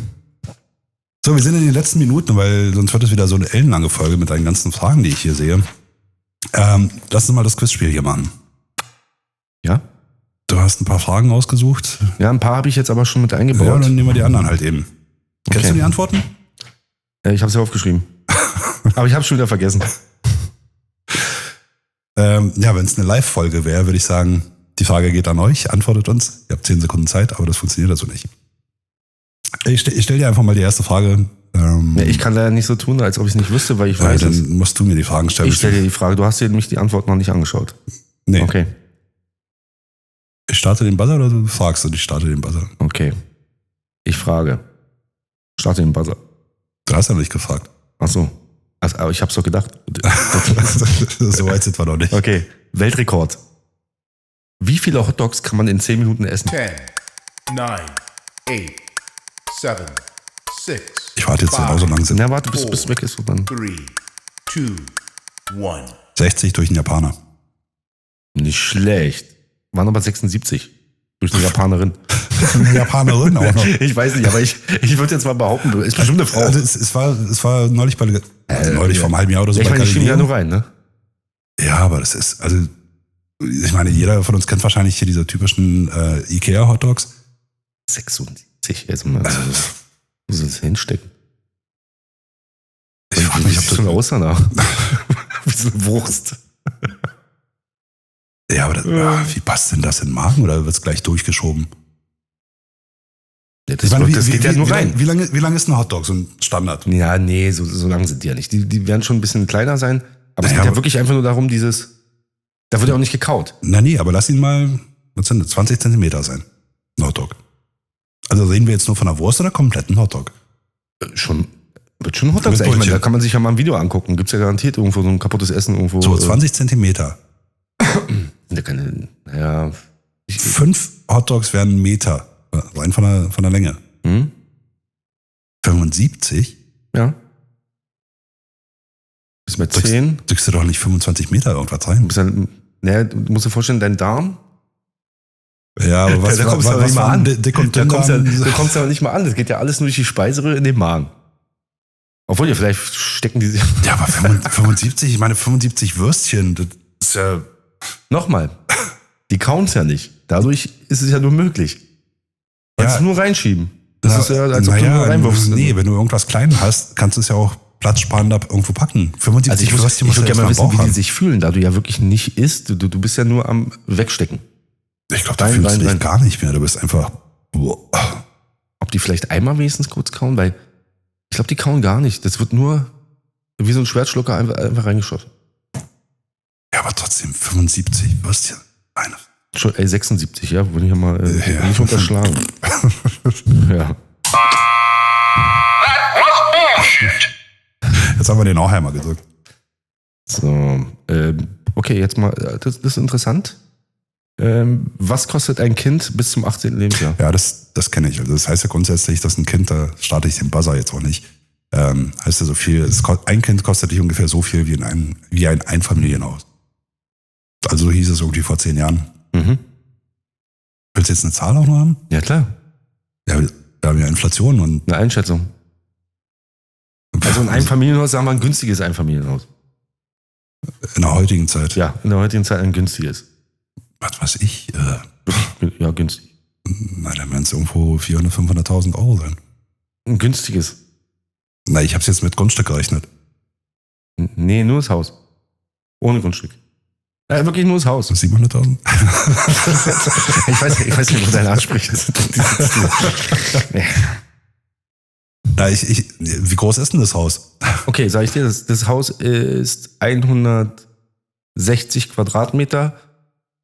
S3: So, wir sind in den letzten Minuten, weil sonst wird es wieder so eine ellenlange Folge mit deinen ganzen Fragen, die ich hier sehe. Lass uns mal das Quizspiel hier machen.
S2: Ja?
S3: Du hast ein paar Fragen ausgesucht.
S2: Ja, ein paar habe ich jetzt aber schon mit
S3: Ja,
S2: eingebaut.
S3: dann nehmen wir die anderen halt eben. Kennst
S2: Okay.
S3: du die Antworten?
S2: Ich habe es ja aufgeschrieben. Aber ich habe es schon wieder vergessen.
S3: Ja, wenn es eine Live-Folge wäre, würde ich sagen, die Frage geht an euch, antwortet uns. Ihr habt 10 Sekunden Zeit, aber das funktioniert also nicht. Ich stell dir einfach mal die erste Frage.
S2: Ja, ich kann leider nicht so tun, als ob ich es nicht wüsste, weil ich weiß es.
S3: Dann musst du mir die Fragen stellen.
S2: Ich stelle dir die Frage. Du hast dir nämlich die Antwort noch nicht angeschaut.
S3: Nee.
S2: Okay,
S3: Ich starte den Buzzer oder du fragst und ich starte den Buzzer?
S2: okay. Ich frage. Starte den Buzzer.
S3: Du hast ja nicht gefragt.
S2: Ach so. Also, aber ich hab's doch gedacht.
S3: So weit sind wir noch nicht.
S2: Okay. Weltrekord. Wie viele Hotdogs kann man in 10 Minuten essen?
S5: 10, 9, 8, 7, 6.
S3: Ich warte jetzt genauso lang sind.
S2: Na, warte, bis weg ist und dann.
S5: 3, 2, 1.
S3: 60 durch einen Japaner.
S2: Nicht schlecht. Waren aber 76. Durch eine Japanerin.
S3: Eine Japanerin auch noch.
S2: Ich weiß nicht, aber ich würde jetzt mal behaupten, ist bestimmt eine Frau.
S3: Also es war neulich neulich vor einem halben Jahr oder so
S2: Ich
S3: bei
S2: meine, die schieben ja
S3: Galileo.
S2: nur rein, ne?
S3: Ja, aber das ist, also ich meine, jeder von uns kennt wahrscheinlich hier diese typischen Ikea-Hotdogs.
S2: 76. Jetzt mal. Wo soll das hinstecken?
S3: Ich frage mich, ob
S2: das schon aus danach. Wie so eine Wurst.
S3: Ja, aber wie passt denn das in den Magen oder wird es gleich durchgeschoben?
S2: Ja, das geht ja nur rein.
S3: Wie lange ist ein Hotdog, so ein Standard?
S2: Ja, nee, so lang sind die ja nicht. Die werden schon ein bisschen kleiner sein, Aber es
S3: Naja,
S2: geht ja
S3: aber-
S2: wirklich einfach nur darum, da wird ja auch nicht gekaut.
S3: Na nee, aber lass ihn mal, was sind das, 20 Zentimeter sein. Ein Hotdog. Also reden wir jetzt nur von einer Wurst oder kompletten Hotdog?
S2: Wird schon Hotdog
S3: Mit
S2: sein. Ich meine,
S3: Brötchen.
S2: da kann man sich ja mal ein Video angucken. Gibt's ja garantiert irgendwo so ein kaputtes Essen irgendwo.
S3: So, 20 Zentimeter.
S2: Naja.
S3: 5 Hotdogs wären 1 Meter. Rein von der Länge.
S2: Hm?
S3: 75?
S2: Ja. Bis bei 10.
S3: Drückst du doch nicht 25 Meter irgendwas rein.
S2: Naja, du musst dir vorstellen, dein Darm.
S3: Ja, aber was,
S2: Da kommst du aber nicht mal
S3: waren
S2: an.
S3: dick und
S2: Da
S3: dünn
S2: kommst du
S3: an?
S2: kommst aber nicht mal an. Das geht ja alles nur durch die Speiseröhre in den Magen. Obwohl ja, vielleicht stecken die sich.
S3: Ja, aber 75, ich meine 75 Würstchen, das ist ja...
S2: Nochmal. Die kauen's ja nicht. Dadurch ist es ja nur möglich. Kannst du nur reinschieben. Das ist ja, als ob du nur reinwirfst.
S3: Nee, wenn du irgendwas klein hast, kannst du es ja auch platzsparend irgendwo packen. 75
S2: Also ich
S3: Würstchen
S2: würde
S3: musst du
S2: gerne mal
S3: erst mal
S2: wissen,
S3: im Bauch
S2: wie die
S3: haben.
S2: sich fühlen, da du ja wirklich nicht isst. Du bist ja nur am Wegstecken.
S3: Ich glaube, da
S2: Rein,
S3: fühlst du dich
S2: rein.
S3: gar nicht mehr. Du bist einfach... Boah.
S2: Ob die vielleicht einmal wenigstens kurz kauen, weil ich glaube, die kauen gar nicht. Das wird nur wie so ein Schwertschlucker einfach reingeschossen.
S3: Ja, aber trotzdem 75 Würstchen. Meine.
S2: Schon, 76, ja, würde ich ja mal
S3: Ja.
S2: nicht unterschlagen. Ja.
S3: Jetzt haben wir den auch einmal gedrückt.
S2: So, okay, jetzt mal, das ist interessant. Was kostet ein Kind bis zum 18. Lebensjahr?
S3: Ja, das kenne ich. Also das heißt ja grundsätzlich, dass ein Kind, da starte ich den Buzzer jetzt auch nicht, heißt ja so viel, ein Kind kostet dich ungefähr so viel wie ein Einfamilienhaus. Also so hieß es irgendwie vor 10 Jahren.
S2: Mhm.
S3: Willst du jetzt eine Zahl auch noch haben?
S2: Ja, klar.
S3: Ja, wir haben ja Inflation und
S2: Eine Einschätzung. Also ein Einfamilienhaus, sagen wir ein günstiges Einfamilienhaus.
S3: in der heutigen Zeit,
S2: Ja, in der heutigen Zeit ein günstiges.
S3: was weiß ich,
S2: Ja, günstig.
S3: na, dann werden es irgendwo 400.000, 500.000 Euro sein.
S2: Ein günstiges.
S3: Na, ich habe es jetzt mit Grundstück gerechnet.
S2: Nee, nur das Haus. Ohne Grundstück. Ja, wirklich nur das Haus.
S3: 700.000?
S2: Ich weiß nicht, wo deine Ansprüche sind. Nee.
S3: Na, wie groß ist denn das Haus?
S2: Okay, sag ich dir, das Haus ist 160 Quadratmeter,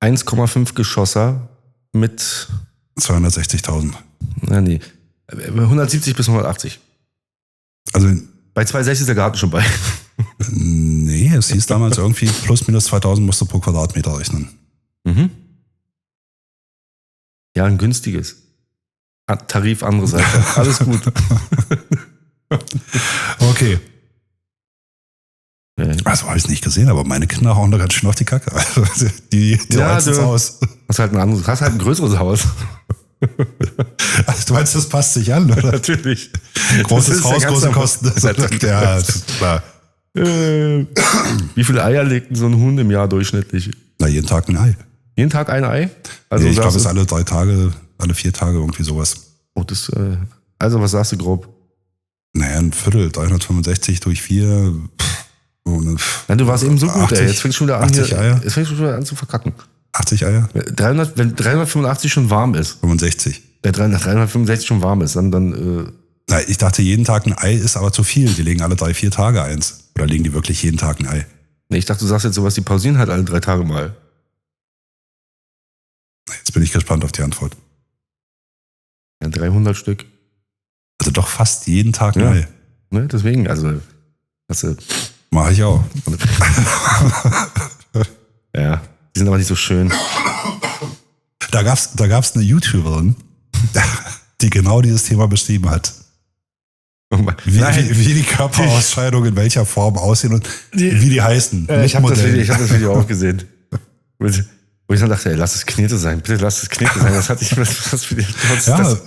S2: 1,5 Geschosser mit,
S3: 260.000.
S2: na nee, 170 bis 180.
S3: Also,
S2: Bei 260 ist der Garten schon bei.
S3: nee, es hieß damals irgendwie plus minus 2.000 musst du pro Quadratmeter rechnen.
S2: Mhm. Ja, ein günstiges. Tarif andere Seite. Alles gut.
S3: Okay.
S2: Ja.
S3: Also habe ich es nicht gesehen, aber meine Kinder hauen da ganz schön auf die Kacke. Also, die
S2: Ja,
S3: reizen es
S2: du-
S3: aus.
S2: Hast halt ein größeres Haus.
S3: Also, du meinst, das passt sich an, oder?
S2: Natürlich.
S3: Großes
S2: Das ist ja
S3: Haus,
S2: ganz
S3: große
S2: normal.
S3: Kosten. Ja, das ist klar.
S2: Wie viele Eier legt denn so ein Huhn im Jahr durchschnittlich?
S3: Na, jeden Tag ein Ei.
S2: Jeden Tag ein Ei? Also
S3: Nee, ich glaube,
S2: sagst
S3: es ist
S2: du-
S3: alle 3 Tage, alle 4 Tage irgendwie sowas.
S2: Oh, also was sagst du grob?
S3: Naja, ein Viertel, 365 durch 4.
S2: Nein, du warst eben so gut,
S3: 80,
S2: ey. Jetzt fängst du schon wieder an,
S3: 80 Eier?
S2: Jetzt fängst du schon wieder an zu verkacken.
S3: 80 Eier?
S2: Wenn 385 schon warm ist,
S3: 65.
S2: wenn 365 schon warm ist, dann
S3: Na, ich dachte, jeden Tag ein Ei ist aber zu viel. Die legen alle 3, 4 Tage eins. Oder legen die wirklich jeden Tag ein Ei?
S2: nee, ich dachte, du sagst jetzt sowas, die pausieren halt alle 3 Tage mal.
S3: Jetzt bin ich gespannt auf die Antwort.
S2: Ja, 300 Stück.
S3: Also doch fast jeden Tag ein
S2: Ja.
S3: Ei.
S2: Ne, deswegen, also, hast du,
S3: Mache ich auch.
S2: ja, die sind aber nicht so schön.
S3: Da gab's eine YouTuberin, die genau dieses Thema beschrieben hat. Wie die Körperausscheidungen in welcher Form aussehen und wie die heißen.
S2: Ich habe das,
S3: Modell.
S2: hab das Video auch gesehen. Wo ich dann dachte, ey, lass es Knete sein, bitte lass es Knete sein. Was für die, was
S3: Ja,
S2: das?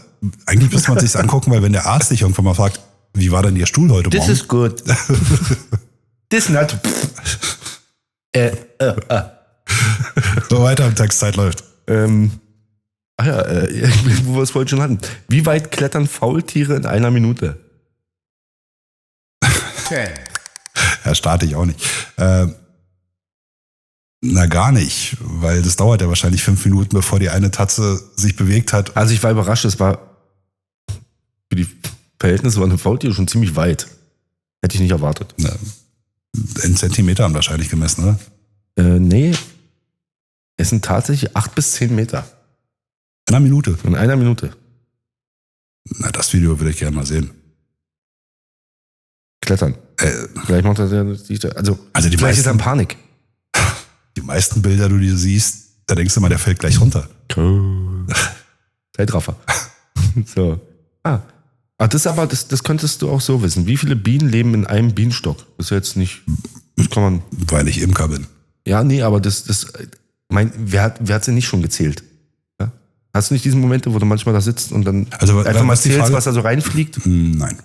S3: eigentlich müsste man sich's angucken, weil wenn der Arzt dich irgendwann mal fragt, wie war denn Ihr Stuhl heute
S2: Das
S3: Morgen?
S2: ist gut. Das not.
S3: So weiter im Textzeit läuft.
S2: Wo wir es vorhin schon hatten. Wie weit klettern Faultiere in einer Minute?
S5: 10,
S3: Ja, starte ich auch nicht. Na, gar nicht, weil das dauert ja wahrscheinlich 5 Minuten, bevor die eine Tatze sich bewegt hat.
S2: Also ich war überrascht, es war für die Verhältnisse war eine Faultier schon ziemlich weit. Hätte ich nicht erwartet.
S3: Na, In Zentimetern wahrscheinlich gemessen, oder?
S2: Nee. Es sind tatsächlich 8 bis 10 Meter.
S3: In einer Minute.
S2: In einer Minute.
S3: Na, das Video würde ich gerne mal sehen.
S2: Klettern. Vielleicht macht er also
S3: die
S2: vielleicht ist er in
S3: meisten-
S2: Panik.
S3: Die meisten Bilder, die du siehst, da denkst du mal, der fällt gleich runter.
S2: Zeitraffer. So. Das ist aber, das könntest du auch so wissen. Wie viele Bienen leben in einem Bienenstock? Das ist jetzt nicht, das kann man,
S3: Weil ich Imker bin.
S2: ja, nee, aber wer hat sie nicht schon gezählt? Ja? Hast du nicht diese Momente, wo du manchmal da sitzt und dann
S3: Also,
S2: einfach mal
S3: was die
S2: zählst,
S3: Frage-
S2: was da so reinfliegt?
S3: Nein.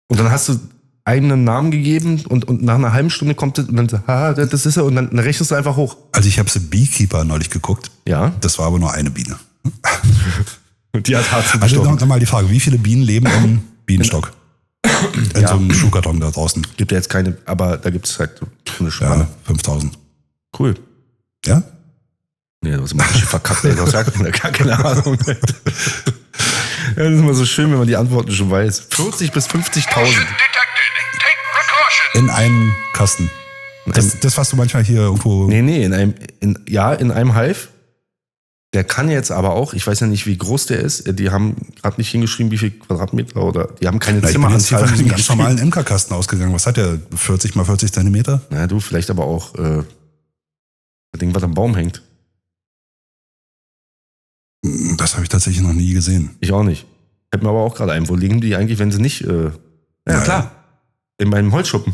S2: Und dann hast du einen Namen gegeben und nach einer halben Stunde kommt es und dann so, das ist er und dann rechnest du einfach hoch.
S3: Also ich habe The Beekeeper neulich geguckt.
S2: Ja.
S3: Das war aber nur eine Biene.
S2: Und die hat hart
S3: Also
S2: zugestochen.
S3: nochmal die Frage, wie viele Bienen leben im Bienenstock? In so einem Schuhkarton da draußen.
S2: Gibt ja jetzt keine, aber da gibt es halt so eine
S3: Ja,
S2: Spanne.
S3: 5000.
S2: Cool.
S3: Ja?
S2: Nee, das ist immer richtig verkackt, ey. Das sagt man ja gar keine Ahnung. Ja, das ist immer so schön, wenn man die Antworten schon weiß. 40 bis 50.000.
S4: Motion detected. Take precaution.
S3: In einem Kasten. Das, was du manchmal hier irgendwo...
S2: Nee, in einem Hive. Der kann jetzt aber auch, ich weiß ja nicht, wie groß der ist, die haben gerade nicht hingeschrieben, wie viel Quadratmeter oder die haben keine
S3: Na, ich bin jetzt hier
S2: Zimmeranzahl
S3: von diesem ganz
S2: hingeschrieben.
S3: normalen Imkerkasten ausgegangen. Was hat der? 40 mal 40 Zentimeter?
S2: Na du, vielleicht aber auch das Ding, was am Baum hängt.
S3: Das habe ich tatsächlich noch nie gesehen.
S2: Ich auch nicht. Hätten wir aber auch gerade einen. Wo liegen die eigentlich, wenn sie nicht... ja, klar. In meinem Holzschuppen.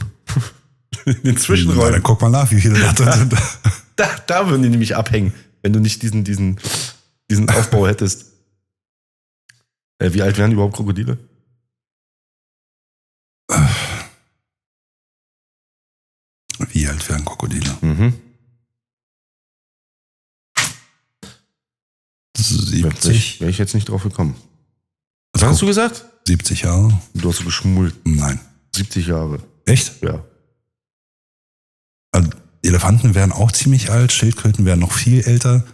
S2: In den
S3: Na, dann
S2: Zwischenräumen.
S3: guck mal nach, wie viele da drin sind.
S2: Da würden die nämlich abhängen, wenn du nicht diesen Aufbau hättest. Wie alt wären überhaupt Krokodile?
S3: Wie alt wären Krokodile?
S2: Mhm.
S3: 70?
S2: Wäre ich jetzt nicht drauf gekommen. Was hast du gesagt?
S3: 70 Jahre?
S2: Du hast so geschmult.
S3: Nein.
S2: 70 Jahre.
S3: Echt?
S2: Ja.
S3: Also, Elefanten wären auch ziemlich alt, Schildkröten wären noch viel älter.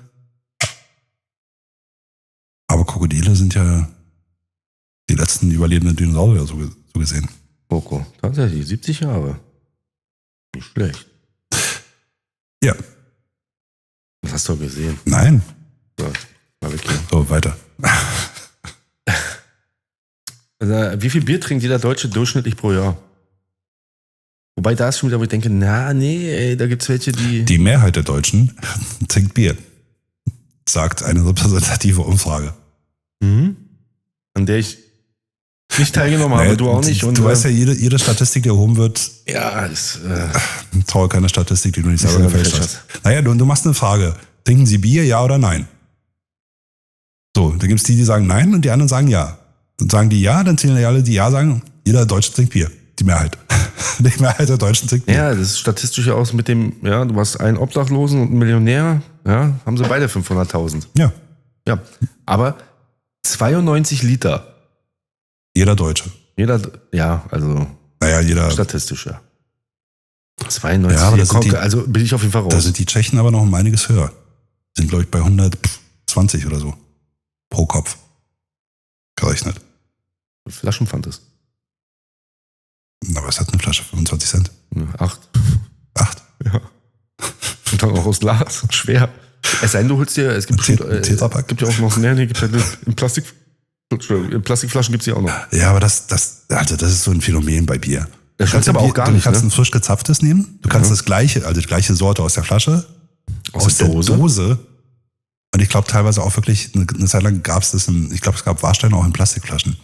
S3: Aber Krokodile sind ja die letzten überlebenden Dinosaurier, so gesehen.
S2: Coco. Tatsächlich, 70 Jahre. Nicht schlecht.
S3: Ja.
S2: Das hast du gesehen.
S3: Nein.
S2: So, mal weg hier.
S3: So, weiter.
S2: Also, wie viel Bier trinkt jeder Deutsche durchschnittlich pro Jahr? Wobei da ist schon wieder, wo ich denke, da gibt's welche, die...
S3: Die Mehrheit der Deutschen trinkt Bier, sagt eine repräsentative Umfrage.
S2: Mhm. An der ich nicht teilgenommen habe,
S3: Naja,
S2: du auch nicht. Und,
S3: du weißt ja, jede Statistik, die erhoben wird,
S2: ja, ist...
S3: traue keine Statistik, die du nicht selber
S2: selber
S3: gefälscht
S2: gefälscht
S3: hast. Naja, du machst eine Frage. Trinken Sie Bier, ja oder nein? So, da gibt es die sagen nein und die anderen sagen ja. Dann sagen die ja, dann zählen ja alle, die ja sagen, jeder Deutsche trinkt Bier. Die Mehrheit. Die Mehrheit der Deutschen trinkt Bier.
S2: Ja, das ist statistisch ja aus mit dem, ja, du hast einen Obdachlosen und einen Millionär, ja, haben sie beide 500.000.
S3: Ja,
S2: Ja, aber 92 Liter.
S3: jeder Deutsche.
S2: Jeder, ja, also
S3: Naja, jeder.
S2: statistisch, ja. 92
S3: Ja, aber das
S2: Liter,
S3: sind die-
S2: also bin ich auf jeden Fall
S3: Da
S2: raus.
S3: sind die Tschechen aber noch um einiges höher. Sind, glaube ich, bei 120 oder so. Pro Kopf. Gerechnet.
S2: Flaschenpfand ist.
S3: Aber es hat eine Flasche 25 Cent.
S2: 8.
S3: 8.
S2: Ja. Und dann auch aus Glas. Schwer. Es sei denn, du holst dir, es gibt
S3: Ein
S2: bestimmt,
S3: Tetrapack.
S2: gibt ja auch noch mehr, gibt ja in Plastik. In Plastikflaschen gibt es ja auch noch.
S3: Ja, aber das ist so ein Phänomen bei Bier.
S2: Das schmeckt aber
S3: Bier,
S2: auch gar
S3: du
S2: nicht,
S3: kannst
S2: ne?
S3: ein frisch gezapftes nehmen. Du kannst das gleiche, also die gleiche Sorte aus der Flasche,
S2: Aus der Dose?
S3: Und ich glaube teilweise auch wirklich, eine Zeit lang gab es das, ich glaube, es gab Warsteine auch in Plastikflaschen.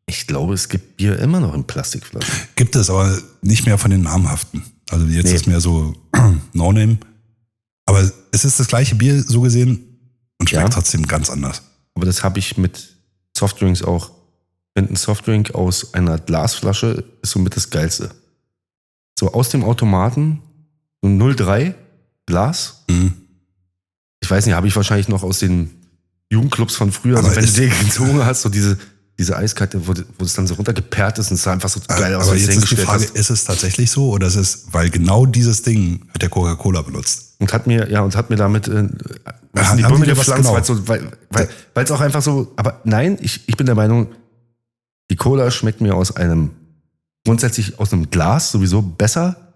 S2: Ich glaube, es gibt Bier immer noch in Plastikflaschen.
S3: Gibt es, aber nicht mehr von den namhaften. Also jetzt
S2: Nee.
S3: ist mehr so No-Name. Aber es ist das gleiche Bier so gesehen und schmeckt
S2: Ja.
S3: trotzdem ganz anders.
S2: Aber das habe ich mit Softdrinks auch. Ich finde, ein Softdrink aus einer Glasflasche ist somit das Geilste. So aus dem Automaten, so 0,3 Glas.
S3: Mhm.
S2: Ich weiß nicht, habe ich wahrscheinlich noch aus den Jugendclubs von früher.
S3: Aber
S2: Also wenn du
S3: ist-
S2: dir gezogen hast, so diese Eiskarte, wo es dann so runtergeperrt ist und es sah einfach so geil aus,
S3: Aber
S2: als du
S3: jetzt ist die
S2: hingestellt
S3: Frage,
S2: hast.
S3: ist es tatsächlich so oder ist es, weil genau dieses Ding hat der Coca-Cola benutzt?
S2: Und hat mir damit was in die
S3: haben
S2: Birne
S3: die dir was
S2: gepflanzt,
S3: genau?
S2: weil es auch einfach so, aber nein, ich bin der Meinung, die Cola schmeckt mir grundsätzlich aus einem Glas sowieso besser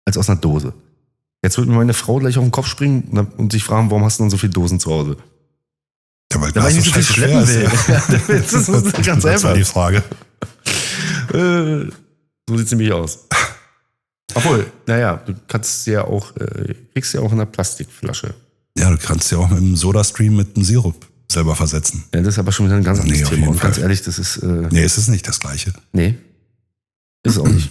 S2: als aus einer Dose. Jetzt wird mir meine Frau gleich auf den Kopf springen und sich fragen, warum hast du denn so viele Dosen zu Hause?
S3: Ja, weil
S2: Ja, weil ich nicht so viel schleppen will. Das ist ganz
S3: Das war
S2: einfach.
S3: die Frage.
S2: So sieht es nämlich aus. Obwohl, naja, du kannst ja auch, kriegst ja auch in einer Plastikflasche.
S3: Ja, du kannst ja auch mit dem Sodastream mit dem Sirup selber versetzen.
S2: Ja, das ist aber schon wieder ein ganz anderes
S3: Nee, auf
S2: Thema.
S3: jeden
S2: Und ganz
S3: Fall.
S2: ehrlich, das ist,
S3: Nee, es ist nicht das Gleiche.
S2: nee, ist es auch nicht.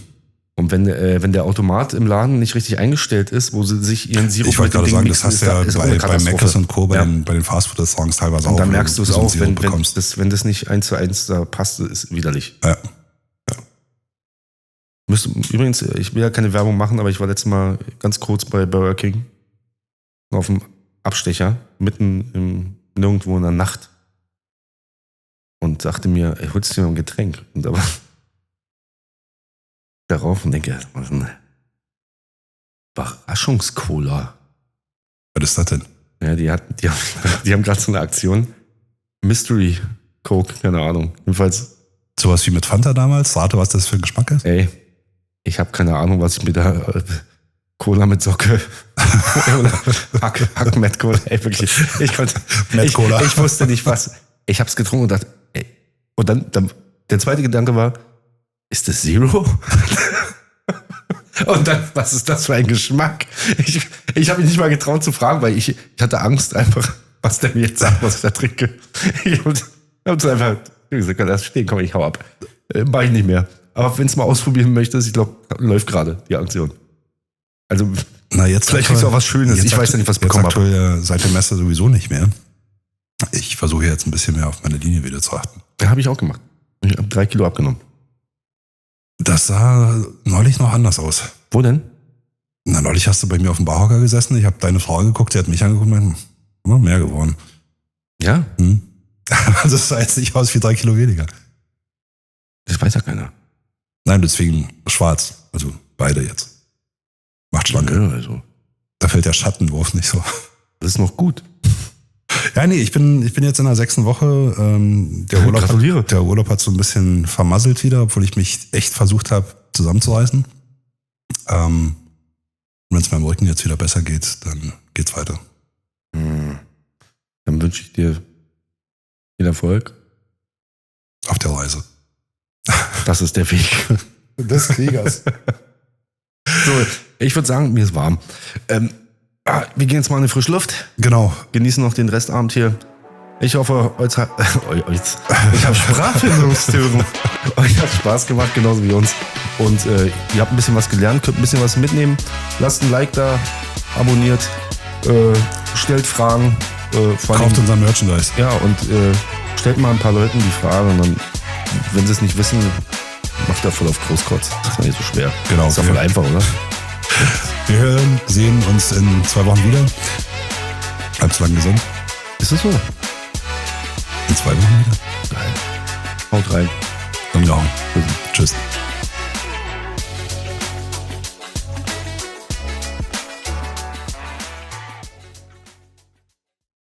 S2: Und wenn der Automat im Laden nicht richtig eingestellt ist, wo sie sich ihren Sirup
S3: Ich wollte gerade
S2: Ding
S3: sagen, das
S2: mixen,
S3: hast du ja
S2: ist auch eine
S3: bei
S2: Katastrophe.
S3: Mc's und Co. bei
S2: Ja.
S3: den Fastfood-Restaurants teilweise auch.
S2: Und dann
S3: wenn
S2: merkst du es
S3: so einen
S2: auch,
S3: Sirup bekommst.
S2: wenn das nicht 1:1 da passt, ist widerlich.
S3: Ja.
S2: Übrigens, ich will ja keine Werbung machen, aber ich war letztes Mal ganz kurz bei Burger King auf dem Abstecher, mitten nirgendwo in der Nacht und dachte mir, ey, holst du dir noch ein Getränk? Und aber darauf und denke, was ist denn Überraschungscola?
S3: Was ist das denn?
S2: Ja, die haben gerade so eine Aktion. Mystery Coke, keine Ahnung. Jedenfalls,
S3: Sowas wie mit Fanta damals? Rate, was das für ein Geschmack ist?
S2: ey, ich habe keine Ahnung, was ich mir da Cola mit Socke oder Hack Met Cola, ey, wirklich.
S3: Met Cola.
S2: Ich wusste nicht was. Ich habe es getrunken und dachte, ey. Und dann der zweite Gedanke war, ist das Zero? Und dann, was ist das für ein Geschmack? Ich habe mich nicht mal getraut zu fragen, weil ich hatte Angst einfach, was der mir jetzt sagt, was ich da trinke. Ich habe es einfach gesagt, lass stehen, komm, ich hau ab. Mach ich nicht mehr. Aber wenn es mal ausprobieren möchtest, ich glaube, läuft gerade die Aktion. Also,
S3: Na, jetzt
S2: vielleicht kriegst du auch was Schönes. Ich weiß ja nicht, was ich bekommen habe.
S3: aktuell seit der Messe sowieso nicht mehr. Ich versuche jetzt ein bisschen mehr auf meine Linie wieder zu achten.
S2: Ja, habe ich auch gemacht. Ich habe 3 Kilo abgenommen.
S3: Das sah neulich noch anders aus.
S2: Wo denn?
S3: Na, neulich hast du bei mir auf dem Barhocker gesessen. Ich habe deine Frau geguckt, sie hat mich angeguckt und meinte, mehr geworden.
S2: Ja,
S3: Also es sah jetzt nicht aus wie 3 Kilo weniger.
S2: das weiß ja keiner.
S3: Nein, deswegen schwarz. Also beide jetzt. Macht schlanke.
S2: Ja, also,
S3: Da fällt der Schattenwurf nicht so.
S2: das ist noch gut.
S3: Ja, nee, ich bin jetzt in der 6. Woche.
S2: Gratuliere.
S3: Der Urlaub hat so ein bisschen vermasselt wieder, obwohl ich mich echt versucht habe, zusammenzureißen. Wenn es meinem Rücken jetzt wieder besser geht, dann geht's weiter.
S2: Dann wünsche ich dir viel Erfolg.
S3: Auf der Reise.
S2: Das ist der Weg.
S3: Des Kriegers.
S2: So, ich würde sagen, mir ist warm. Wir gehen jetzt mal in die frische Luft.
S3: Genau.
S2: Genießen noch den Restabend hier. Ich hoffe, ich habe Sprachfindungsstörung. Euch hat Spaß gemacht, genauso wie uns. Und ihr habt ein bisschen was gelernt, könnt ein bisschen was mitnehmen. Lasst ein Like da, abonniert, stellt Fragen. Vor allem,
S3: Kauft unser Merchandise.
S2: ja, und stellt mal ein paar Leuten die Frage und dann, wenn sie es nicht wissen, macht er voll auf Großkotz. Das ist nicht so schwer.
S3: Genau.
S2: Ist doch voll einfach, oder?
S3: Wir sehen uns in 2 Wochen wieder. Bleibt so lang gesund.
S2: Ist es so?
S3: In 2 Wochen wieder.
S2: Geil. Haut rein.
S3: Umgehauen. Tschüss.